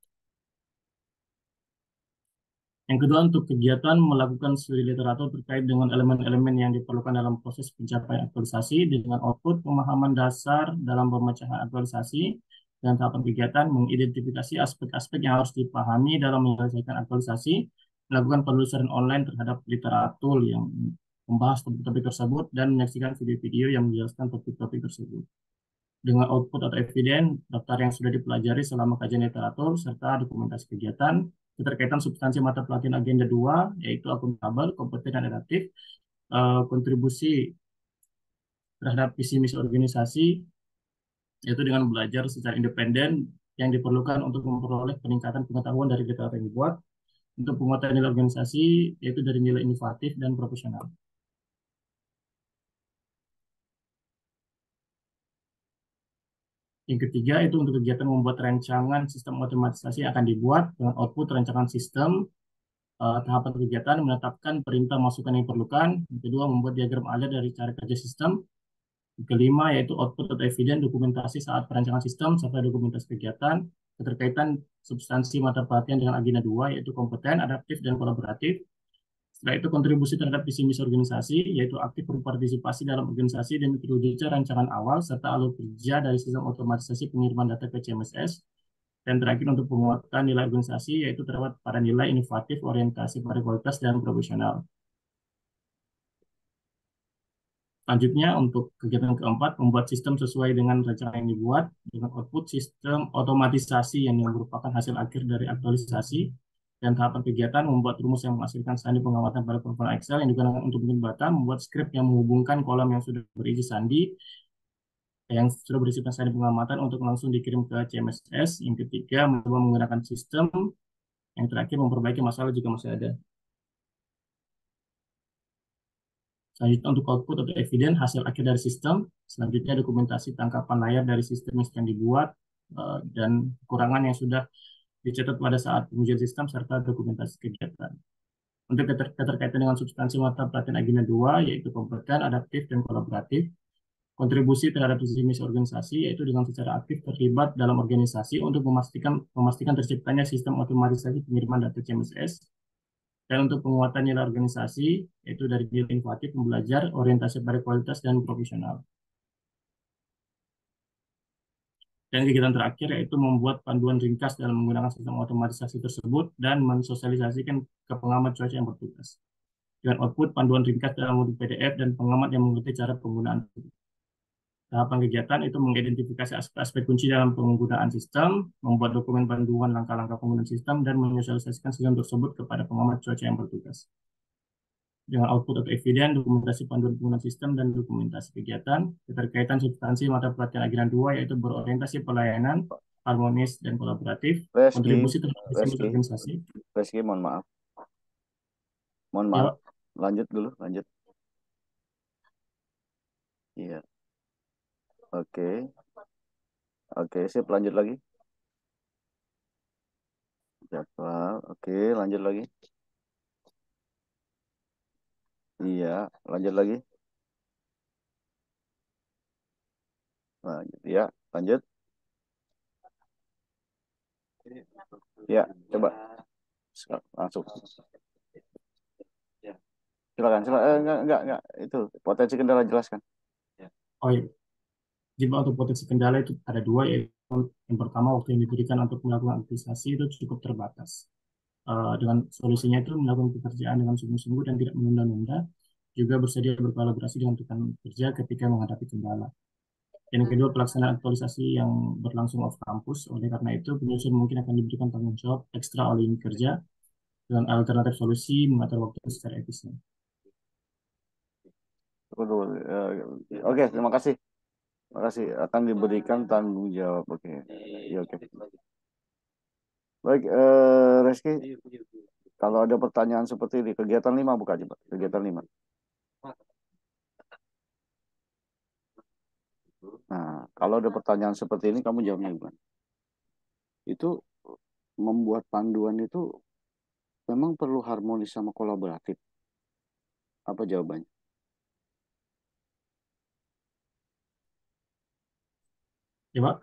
Yang kedua, untuk kegiatan melakukan studi literatur terkait dengan elemen-elemen yang diperlukan dalam proses pencapaian aktualisasi dengan output pemahaman dasar dalam pemecahan aktualisasi dan tahapan kegiatan mengidentifikasi aspek-aspek yang harus dipahami dalam menyelesaikan aktualisasi, melakukan penelusuran online terhadap literatur yang membahas topik-topik tersebut dan menyaksikan video-video yang menjelaskan topik-topik tersebut. Dengan output atau eviden, daftar yang sudah dipelajari selama kajian literatur, serta dokumentasi kegiatan, keterkaitan substansi mata pelatihan agenda 2, yaitu akuntabel, kompeten, dan adaptif, kontribusi terhadap visi misi organisasi, yaitu dengan belajar secara independen yang diperlukan untuk memperoleh peningkatan pengetahuan dari literatur yang dibuat, untuk penguatan nilai organisasi, yaitu dari nilai inovatif dan profesional. Yang ketiga itu untuk kegiatan membuat rancangan sistem otomatisasi yang akan dibuat dengan output rancangan sistem, tahapan kegiatan menetapkan perintah masukan yang diperlukan. Yang kedua, membuat diagram alur dari cara kerja sistem. Yang kelima yaitu output atau eviden dokumentasi saat perancangan sistem serta dokumentasi kegiatan. Keterkaitan substansi mata pelatihan dengan agenda 2 yaitu kompeten, adaptif, dan kolaboratif. Setelah itu kontribusi terhadap visi misi organisasi, yaitu aktif berpartisipasi dalam organisasi dan terwujudnya rancangan awal, serta alur kerja dari sistem otomatisasi pengiriman data ke CMSS. Dan terakhir untuk penguatan nilai organisasi, yaitu terdapat pada nilai inovatif, orientasi pada kualitas, dan profesional. Selanjutnya, untuk kegiatan keempat, membuat sistem sesuai dengan rancangan yang dibuat, dengan output sistem otomatisasi yang merupakan hasil akhir dari aktualisasi, dan tahapan kegiatan membuat rumus yang menghasilkan sandi pengamatan pada formula Excel yang digunakan untuk bikin data, membuat skrip yang menghubungkan kolom yang sudah berisi sandi, yang sudah berisikan sandi pengamatan untuk langsung dikirim ke CMSS. Yang ketiga, mencoba menggunakan sistem. Yang terakhir, memperbaiki masalah jika masih ada. Selanjutnya untuk output atau eviden hasil akhir dari sistem. Selanjutnya dokumentasi tangkapan layar dari sistem yang sedang dibuat dan kekurangan yang sudah dicatat pada saat pengujian sistem serta dokumentasi kegiatan. Untuk keterkaitan dengan substansi mata pelatihan agenda 2 yaitu kompeten, adaptif, dan kolaboratif. Kontribusi terhadap visi misi organisasi yaitu dengan secara aktif terlibat dalam organisasi untuk memastikan terciptanya sistem otomatisasi pengiriman data CMSS. Dan untuk penguatan nilai organisasi, yaitu dari nilai inovatif, belajar, orientasi pada kualitas, dan profesional. Dan kegiatan terakhir yaitu membuat panduan ringkas dalam menggunakan sistem otomatisasi tersebut dan mensosialisasikan ke pengamat cuaca yang bertugas. Dengan output panduan ringkas dalam bentuk PDF dan pengamat yang mengerti cara penggunaan. Tahapan kegiatan itu mengidentifikasi aspek-aspek kunci dalam penggunaan sistem, membuat dokumen panduan langkah-langkah penggunaan sistem, dan menyosialisasikan sistem tersebut kepada pengamat cuaca yang bertugas. Dengan output atau eviden, dokumentasi panduan penggunaan sistem, dan dokumentasi kegiatan, keterkaitan substansi mata pelatihan agenda 2 yaitu berorientasi pelayanan, harmonis, dan kolaboratif, kontribusi terhadap organisasi. Reski, mohon maaf. Mohon maaf. Lanjut dulu, lanjut. Iya. Oke, sip, lanjut lagi. Jadwal, oke, lanjut lagi. Iya, lanjut lagi. Lanjut, ya, lanjut. Ya, coba. Langsung. Silakan. Enggak. Itu potensi kendala jelaskan. Oh iya. Jadi untuk potensi kendala itu ada dua, yaitu yang pertama waktu yang diberikan untuk melakukan aktualisasi itu cukup terbatas. Dengan solusinya itu melakukan pekerjaan dengan sungguh-sungguh dan tidak menunda-nunda. juga bersedia berkolaborasi dengan rekan kerja ketika menghadapi kendala. Dan yang kedua, pelaksanaan aktualisasi yang berlangsung off kampus. Oleh karena itu, penyusun mungkin akan diberikan tanggung jawab ekstra oleh unit kerja dengan alternatif solusi mengatur waktu secara efisien. Oke, terima kasih. Terima kasih. Akan diberikan tanggung jawab. Oke. Ya, oke. Baik, Reski, kalau ada pertanyaan seperti ini, kegiatan 5 buka aja, Pak. Kegiatan 5. Nah, kalau ada pertanyaan seperti ini, kamu jawabnya gimana? Itu membuat panduan itu memang perlu harmonis sama kolaboratif. Apa jawabannya? Ya, Pak.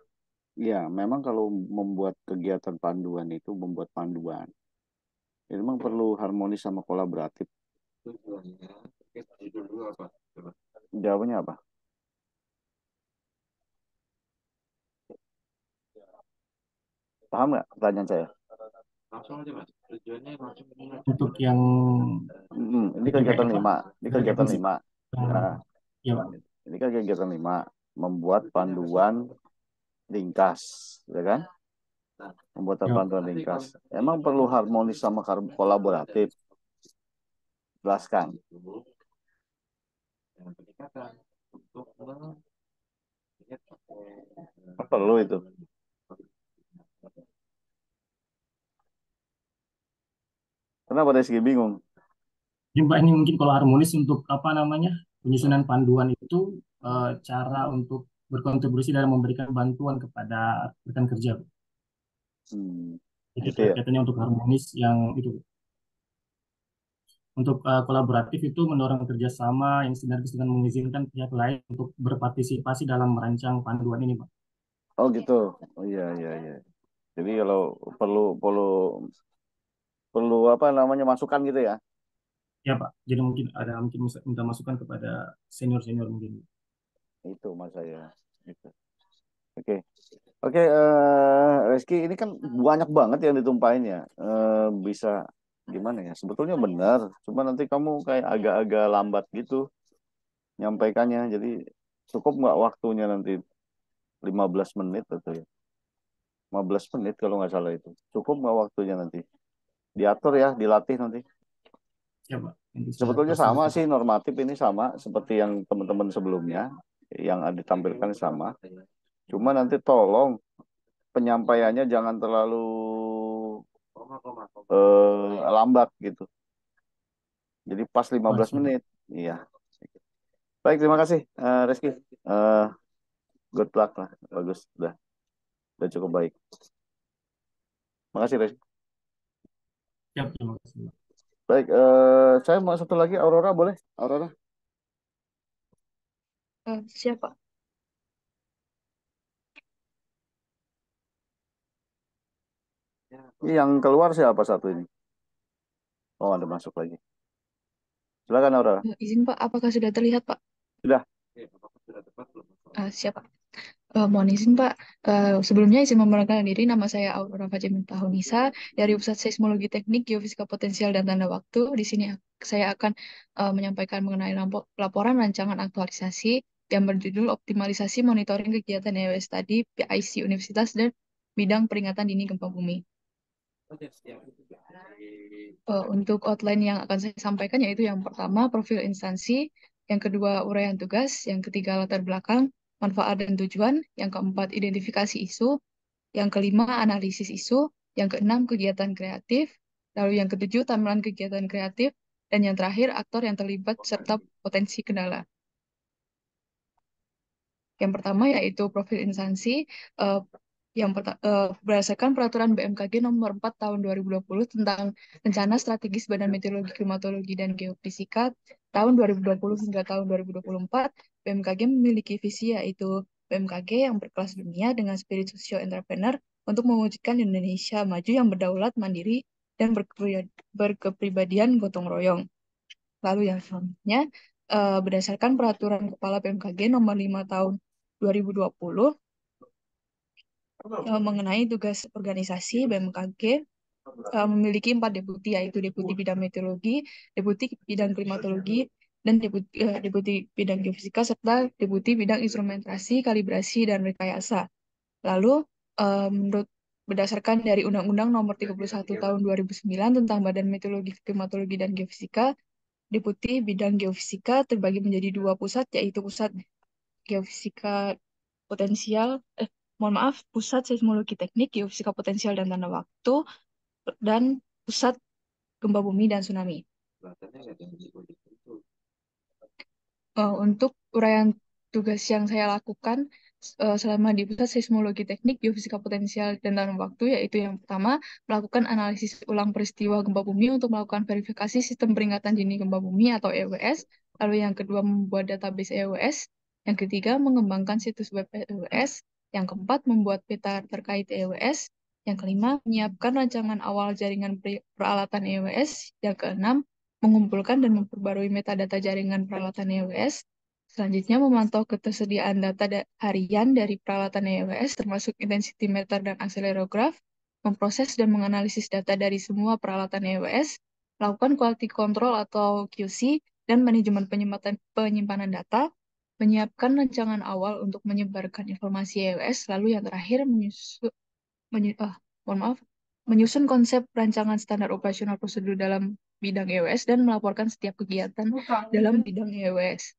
Ya, memang kalau membuat kegiatan panduan itu, membuat panduan, itu memang perlu harmonis sama kolaboratif. Jawabannya apa? Paham nggak pertanyaan saya? Langsung aja Mas. Tujuannya langsung Untuk yang Ini kegiatan 5. Ini kegiatan 5. Nah, ya, Pak. ini kan kegiatan 5. Membuat panduan ringkas, ya kan? Membuat Ya. panduan ringkas. Emang perlu harmonis sama kolaboratif. Jelaskan. peningkatan untuk Perlu itu. Kenapa Rizky bingung? Jadi Pak, ini mungkin kalau harmonis untuk apa namanya penyusunan panduan itu cara untuk berkontribusi dalam memberikan bantuan kepada rekan kerja. Jadi Gitu ya. kaitannya untuk harmonis yang itu. Untuk kolaboratif itu mendorong kerjasama yang sinergis dengan mengizinkan pihak lain untuk berpartisipasi dalam merancang panduan ini, Pak. Oh gitu. Oh iya iya iya. Jadi kalau perlu perlu perlu apa namanya masukan gitu ya? Ya, Pak. Jadi mungkin minta masukan kepada senior-senior mungkin. Itu mas saya. Gitu. Oke. Oke, Reski, ini kan banyak banget yang ditumpahin ya. Bisa gimana ya? Sebetulnya benar, cuma nanti kamu kayak agak-agak lambat gitu nyampaikannya. Jadi cukup nggak waktunya nanti 15 menit atau ya? 15 menit kalau nggak salah itu. Cukup nggak waktunya nanti? Diatur ya, dilatih nanti. Ya, Pak. Nanti saya Sebetulnya sama fasilitasi. sih, normatif ini sama seperti yang teman-teman sebelumnya yang ditampilkan sama. Cuma nanti tolong penyampaiannya jangan terlalu lambat gitu. Jadi pas 15 menit. Iya. Baik, terima kasih Reski. Good luck lah. Bagus. Udah cukup baik. Makasih Reski. Ya, terima kasih, Pak. Baik, saya mau satu lagi, Aurora boleh? Aurora. Siapa? Yang keluar siapa satu ini? Oh, ada masuk lagi. Silakan Aurora. Izin Pak, apakah sudah terlihat Pak? Sudah. Siapa? Mohon izin Pak, sebelumnya izin memperkenalkan diri, nama saya Aurora Fajaminta Hunisa dari Pusat Seismologi Teknik, Geofisika Potensial dan Tanda Waktu. Di sini saya akan menyampaikan mengenai laporan rancangan aktualisasi yang berjudul Optimalisasi Monitoring Kegiatan EW Study PIC Universitas dan Bidang Peringatan Dini Gempa Bumi. Untuk outline yang akan saya sampaikan yaitu yang pertama profil instansi, yang kedua uraian tugas, yang ketiga latar belakang, manfaat dan tujuan, yang keempat identifikasi isu, yang kelima analisis isu, yang keenam kegiatan kreatif, lalu yang ketujuh tampilan kegiatan kreatif, dan yang terakhir aktor yang terlibat serta potensi kendala. Yang pertama yaitu profil instansi, berdasarkan peraturan BMKG nomor 4 tahun 2020 tentang rencana strategis Badan Meteorologi, Klimatologi, dan Geofisika tahun 2020 hingga tahun 2024, BMKG memiliki visi yaitu BMKG yang berkelas dunia dengan spirit socio-entrepreneur untuk mewujudkan Indonesia maju yang berdaulat, mandiri, dan berkepribadian gotong royong. Lalu yang selanjutnya, berdasarkan peraturan Kepala BMKG nomor 5 tahun 2020 mengenai tugas organisasi BMKG memiliki 4 deputi, yaitu deputi bidang meteorologi, deputi bidang klimatologi, dan deputi bidang geofisika, serta deputi bidang instrumentasi, kalibrasi, dan rekayasa. Lalu, menurut berdasarkan dari Undang-Undang Nomor 31 Tahun 2009 tentang Badan Meteorologi, Klimatologi, dan Geofisika, deputi bidang geofisika terbagi menjadi dua pusat, yaitu pusat geofisika potensial, pusat seismologi teknik, geofisika potensial dan tanda waktu, dan pusat gempa bumi dan tsunami. Untuk uraian tugas yang saya lakukan selama di pusat seismologi teknik, geofisika potensial dan tanda waktu, yaitu yang pertama, melakukan analisis ulang peristiwa gempa bumi untuk melakukan verifikasi sistem peringatan dini gempa bumi atau EWS. Lalu yang kedua, membuat database EWS. Yang ketiga, mengembangkan situs web EWS. Yang keempat, membuat peta terkait EWS. Yang kelima, menyiapkan rancangan awal jaringan peralatan EWS. Yang keenam, mengumpulkan dan memperbarui metadata jaringan peralatan EWS. Selanjutnya, memantau ketersediaan data harian dari peralatan EWS, termasuk intensity meter dan akselerograf, memproses dan menganalisis data dari semua peralatan EWS, melakukan quality control atau QC, dan manajemen penyimpanan data, menyiapkan rancangan awal untuk menyebarkan informasi EWS, lalu yang terakhir menyusun konsep rancangan standar operasional prosedur dalam bidang EWS dan melaporkan setiap kegiatan dalam bidang EWS.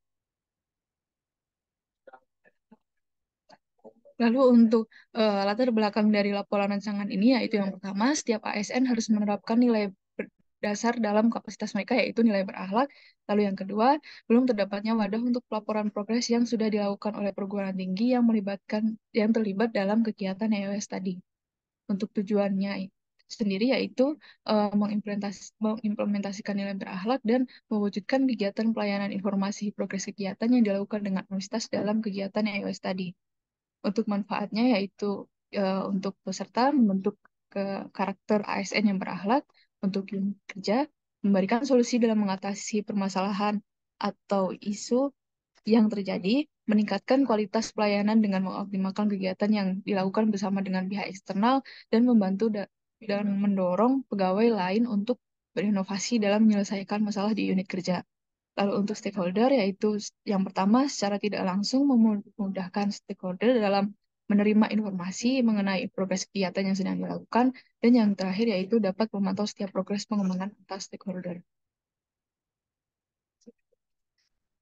Lalu untuk latar belakang dari laporan rancangan ini, yaitu yang pertama, setiap ASN harus menerapkan nilai dasar dalam kapasitas mereka, yaitu nilai berakhlak. Lalu yang kedua, belum terdapatnya wadah untuk pelaporan progres yang sudah dilakukan oleh perguruan tinggi yang terlibat dalam kegiatan EWS tadi. Untuk tujuannya sendiri yaitu mengimplementasikan nilai berakhlak dan mewujudkan kegiatan pelayanan informasi progres kegiatan yang dilakukan dengan universitas dalam kegiatan EWS tadi. Untuk manfaatnya yaitu untuk peserta membentuk karakter ASN yang berakhlak, untuk unit kerja, memberikan solusi dalam mengatasi permasalahan atau isu yang terjadi, meningkatkan kualitas pelayanan dengan mengoptimalkan kegiatan yang dilakukan bersama dengan pihak eksternal, dan membantu dan mendorong pegawai lain untuk berinovasi dalam menyelesaikan masalah di unit kerja. Lalu untuk stakeholder, yaitu yang pertama, secara tidak langsung memudahkan stakeholder dalam menerima informasi mengenai progres kegiatan yang sedang dilakukan, dan yang terakhir yaitu dapat memantau setiap progres pengembangan atas stakeholder.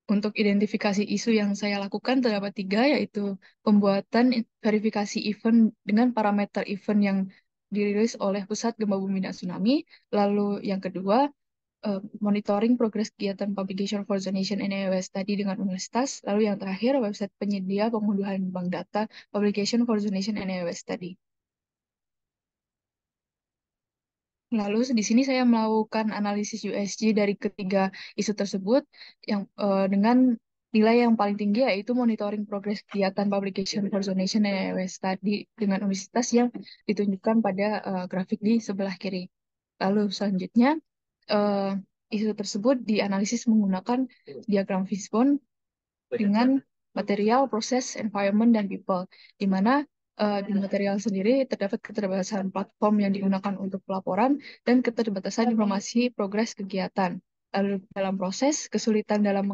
Untuk identifikasi isu yang saya lakukan terdapat 3, yaitu pembuatan verifikasi event dengan parameter event yang dirilis oleh Pusat Gempa Bumi dan Tsunami. Lalu yang kedua, monitoring progres kegiatan publication for zonation NAOS tadi dengan universitas. Lalu yang terakhir, website penyedia pengunduhan bank data publication for zonation NAOS tadi. Lalu di sini saya melakukan analisis USG dari ketiga isu tersebut yang dengan nilai yang paling tinggi, yaitu monitoring progress kegiatan publication for zonation NAOS tadi dengan universitas yang ditunjukkan pada grafik di sebelah kiri. Lalu selanjutnya isu tersebut dianalisis menggunakan diagram Fishbone dengan material, proses, environment, dan people, di mana di material sendiri terdapat keterbatasan platform yang digunakan untuk pelaporan dan keterbatasan informasi progres kegiatan. Lalu dalam proses, kesulitan dalam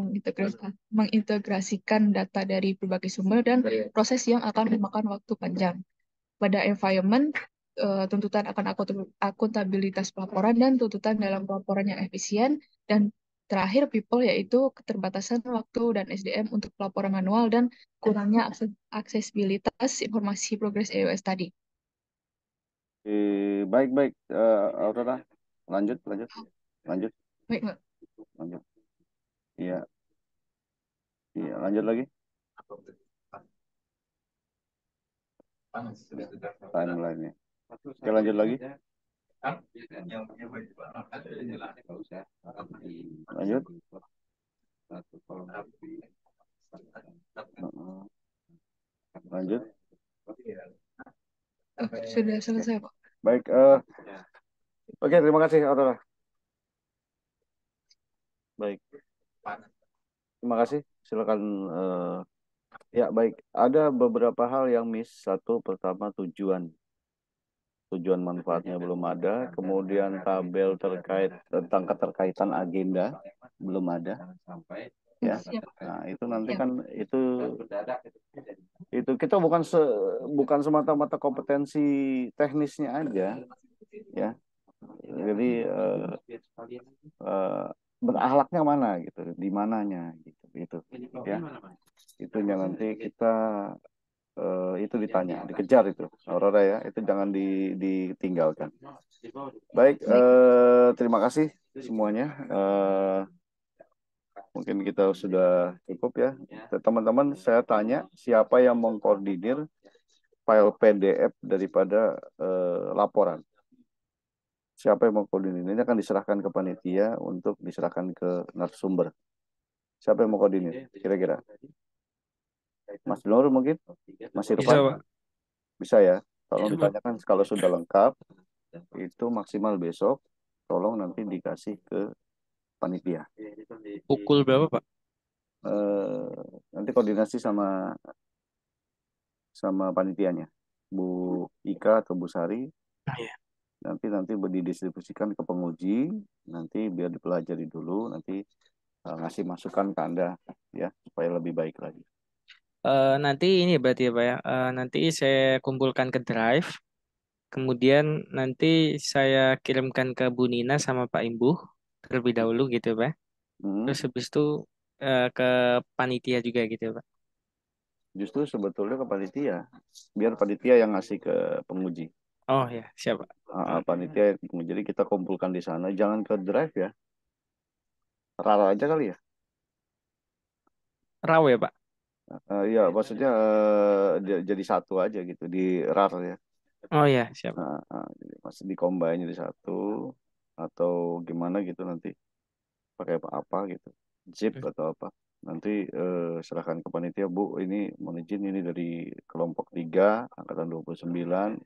mengintegrasikan data dari berbagai sumber dan proses yang akan memakan waktu panjang. Pada environment, tuntutan akan akuntabilitas pelaporan dan tuntutan dalam pelaporan yang efisien, dan terakhir people, yaitu keterbatasan waktu dan SDM untuk pelaporan manual dan kurangnya aksesibilitas informasi progres EOS tadi. Baik, Aurora, lanjut. Baik, Mbak. Lanjut. Iya, lanjut lagi. Timeline-nya. Oke, lanjut lagi. Lanjut. Lanjut. Sudah selesai, Pak. Baik. Oke, terima kasih, Aurora. Baik. Terima kasih. Silakan. Ya, baik. Ada beberapa hal yang miss. Satu, pertama tujuan. tujuan manfaatnya belum ada, kemudian tabel terkait tentang keterkaitan agenda belum ada, ya. Siap. Nah, itu nanti Siap. kan itu kita bukan semata-mata kompetensi teknisnya aja, ya. Jadi berakhlaknya mana gitu, di mananya gitu, ya. Itu yang nanti kita itu ditanya, dikejar itu, Aurora ya, itu jangan ditinggalkan. Baik, terima kasih semuanya. Mungkin kita sudah cukup ya. Teman-teman, saya tanya siapa yang mengkoordinir file PDF daripada laporan. Siapa yang mengkoordinir? Ini akan diserahkan ke panitia untuk diserahkan ke narasumber. Siapa yang mengkoordinir? Kira-kira? Mas Nur mungkin? Mas Bisa, Irfan? Pak. Bisa ya? Tolong Bisa, Pak. ditanyakan kalau sudah lengkap. Itu maksimal besok. Tolong nanti dikasih ke panitia. Pukul berapa, Pak? Nanti koordinasi sama panitianya, Bu Ika atau Bu Sari. Iya. Nanti didistribusikan ke penguji, nanti biar dipelajari dulu, nanti ngasih masukan ke Anda ya supaya lebih baik lagi. Nanti ini berarti ya, Pak ya. Nanti saya kumpulkan ke Drive. Kemudian nanti saya kirimkan ke Bu Nina sama Pak Imbuh terlebih dahulu gitu, Pak. Terus habis itu ke panitia juga gitu, Pak. Justru sebetulnya ke panitia, biar panitia yang ngasih ke penguji. Oh ya, siapa? Panitia yang penguji. Jadi kita kumpulkan di sana, jangan ke Drive ya. Rara aja kali ya. Raw ya, Pak? Iya, maksudnya jadi satu aja gitu di RAR ya. Oh ya, siap. Masih di-combine jadi satu atau gimana gitu nanti pakai apa gitu, zip atau apa. Nanti serahkan ke panitia, Bu, ini mohon izin ini dari kelompok 3 angkatan 29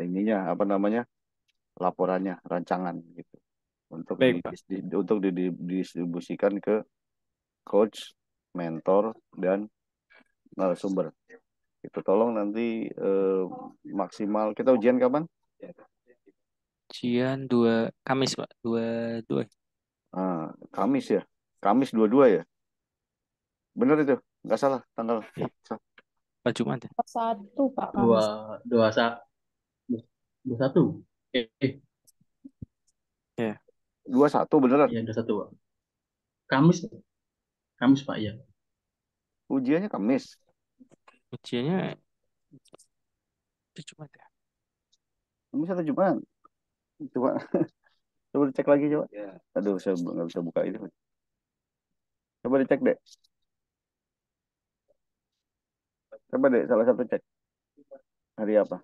ininya apa namanya? Laporannya, rancangan gitu. Untuk Baik, Pak. untuk didistribusikan ke coach, mentor dan narasumber. Itu tolong nanti maksimal kita ujian kapan? Ujian Kamis, Pak. 22. Kamis ya. Kamis 22 ya. Benar itu, nggak salah tanggal. Pak Jumat ya? 1 Pak Dua Kamis. dua satu. Ya. 21 beneran. Iya 21 Pak. Kamis Pak ya. Ujiannya Kamis. Ujiannya itu Jumat ya. Kamis atau Jumat? Coba coba dicek lagi coba. Aduh, saya nggak bisa buka ini. Coba dicek deh. Coba deh salah satu cek. Hari apa?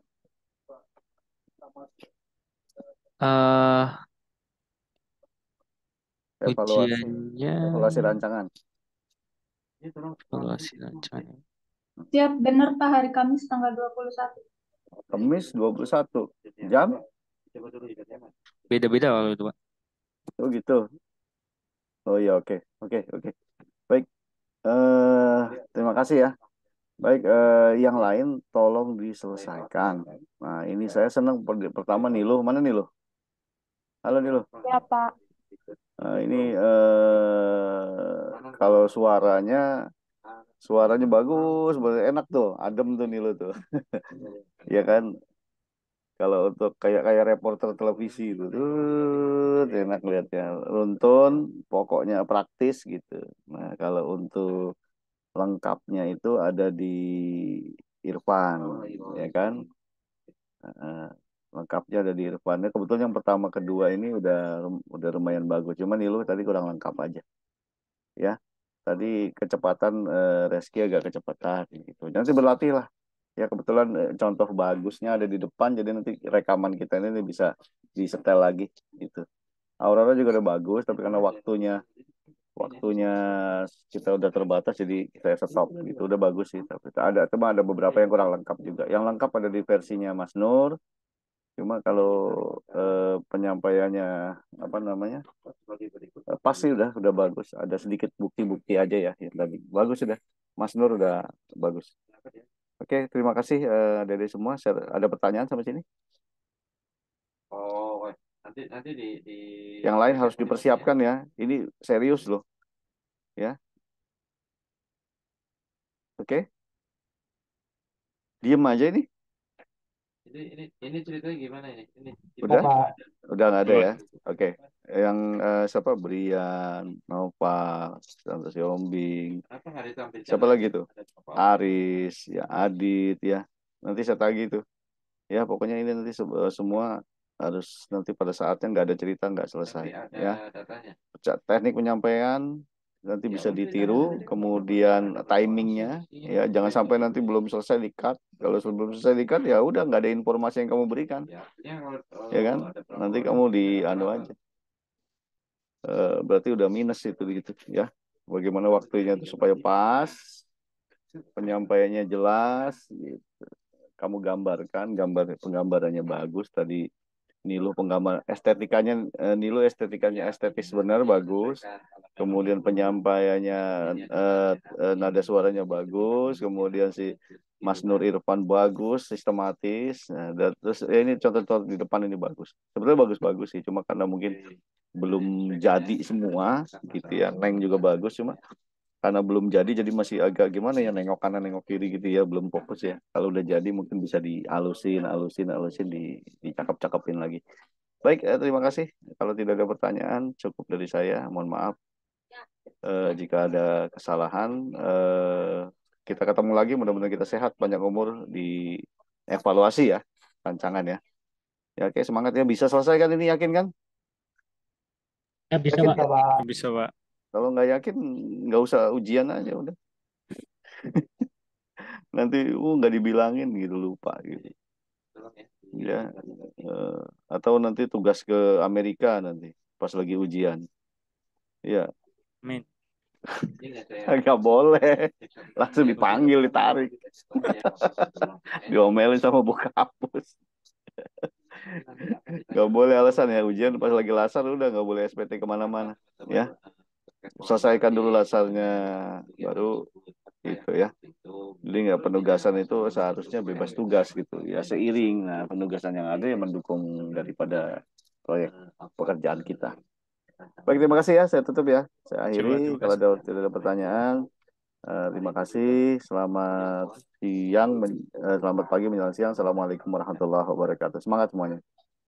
Ujiannya evaluasi rancangan. evaluasi rancangan. Siap, benar Pak, hari Kamis tanggal 21. Kamis 21. Jam? Beda-beda kalau itu, Pak. Oh gitu. Oh iya, oke. Baik. Terima kasih ya. Baik, yang lain tolong diselesaikan. Nah, ini saya senang pertama Nilo. Mana Nilo? Halo Nilo. Ya, Pak. Ini kalau suaranya bagus, enak tuh, adem tuh Nilo tuh. Ya kan? Kalau untuk kayak reporter televisi itu tuh enak lihatnya. Runtun, pokoknya praktis gitu. Nah, kalau untuk lengkapnya itu ada di Irfan, ya kan? Lengkapnya ada di Irfan. Nah, kebetulan yang pertama kedua ini udah lumayan bagus. Cuman Nilu tadi kurang lengkap aja, ya. Tadi kecepatan Reski agak kecepatan gitu. Nanti berlatih lah. Ya kebetulan contoh bagusnya ada di depan, jadi nanti rekaman kita ini bisa disetel lagi gitu. Aurora juga udah bagus, tapi karena waktunya kita udah terbatas, jadi saya stop gitu. Udah bagus sih, tapi ada beberapa yang kurang lengkap juga. Yang lengkap ada di versinya Mas Nur. Cuma kalau penyampaiannya apa namanya pasti udah bagus. Ada sedikit bukti-bukti aja ya yang tadi. Bagus sudah. Mas Nur udah bagus. Oke, terima kasih Dede semua. Ada pertanyaan sampai sini? Oh, weh. Nanti di Yang lain harus dipersiapkan ya. Ini serius loh, ya. Oke, diem aja ini. ini ceritanya gimana ini? Ini Udah? nggak ada. Udah nggak ada Udah. ya? Oke. Yang siapa? Brian, Nova, Santos Yombing. Kenapa nggak ditampilkan Siapa aja? lagi tuh? Ada apa-apa. Aris, ya Adit, ya. Nanti saya tagih tuh. Ya, pokoknya ini nanti semua harus nanti pada saatnya nggak ada cerita nggak selesai. Tapi ada Ya, datanya. teknik penyampaian nanti Ya bisa udah, ditiru, nanti kemudian timingnya, ya jangan sampai nanti belum selesai di cut. Kalau belum selesai di cut, ya udah nggak ada informasi yang kamu berikan, ya artinya kalau ya kan? ada Nanti pelaporan kamu di ada anu apa-apa. aja. Berarti udah minus itu gitu, ya. Bagaimana waktunya itu supaya pas, penyampaiannya jelas, gitu. Kamu gambarkan, penggambarannya bagus tadi. Nilu penggambar Nilu estetikanya estetis benar bagus. Kemudian penyampaiannya nada suaranya bagus. Kemudian si Mas Nur Irfan bagus, sistematis. Nah, terus ini contoh-contoh di depan ini bagus. Sebenarnya bagus-bagus sih, cuma karena mungkin belum jadi semua gitu ya. Neng juga bagus, cuma karena belum jadi masih agak gimana ya, nengok kanan nengok kiri gitu ya, belum fokus ya. Kalau udah jadi mungkin bisa dialusin dicakap-cakapin lagi. Baik, terima kasih. Kalau tidak ada pertanyaan cukup dari saya. Mohon maaf jika ada kesalahan. Kita ketemu lagi, mudah-mudahan kita sehat, panjang umur, di evaluasi ya rancangan ya. Ya, oke, semangat ya, bisa selesai kan ini, yakin kan? Ya bisa Yakin Pak. kan? Bisa, Pak. Kalau nggak yakin nggak usah ujian aja udah. Nanti nggak dibilangin gitu, lupa gitu. Tolong ya. Ya, atau nanti tugas ke Amerika nanti pas lagi ujian. Ya, Amin. Ini nggak saya nggak boleh. Langsung dipanggil, ditarik. Diomelin sama bu kapus. Nggak boleh alasan ya, ujian pas lagi lasar udah nggak boleh SPT kemana-mana. Ya, selesaikan dulu lasarnya, baru gitu ya. Jadi nggak, penugasan itu seharusnya bebas tugas gitu ya, seiring. Nah, penugasan yang ada yang mendukung daripada proyek pekerjaan kita. Baik, terima kasih ya, saya tutup ya, saya Coba, akhiri. terima Kalau kasih. tidak ada pertanyaan, terima kasih, selamat siang, selamat pagi menjelang siang. Assalamualaikum warahmatullahi wabarakatuh. Semangat semuanya.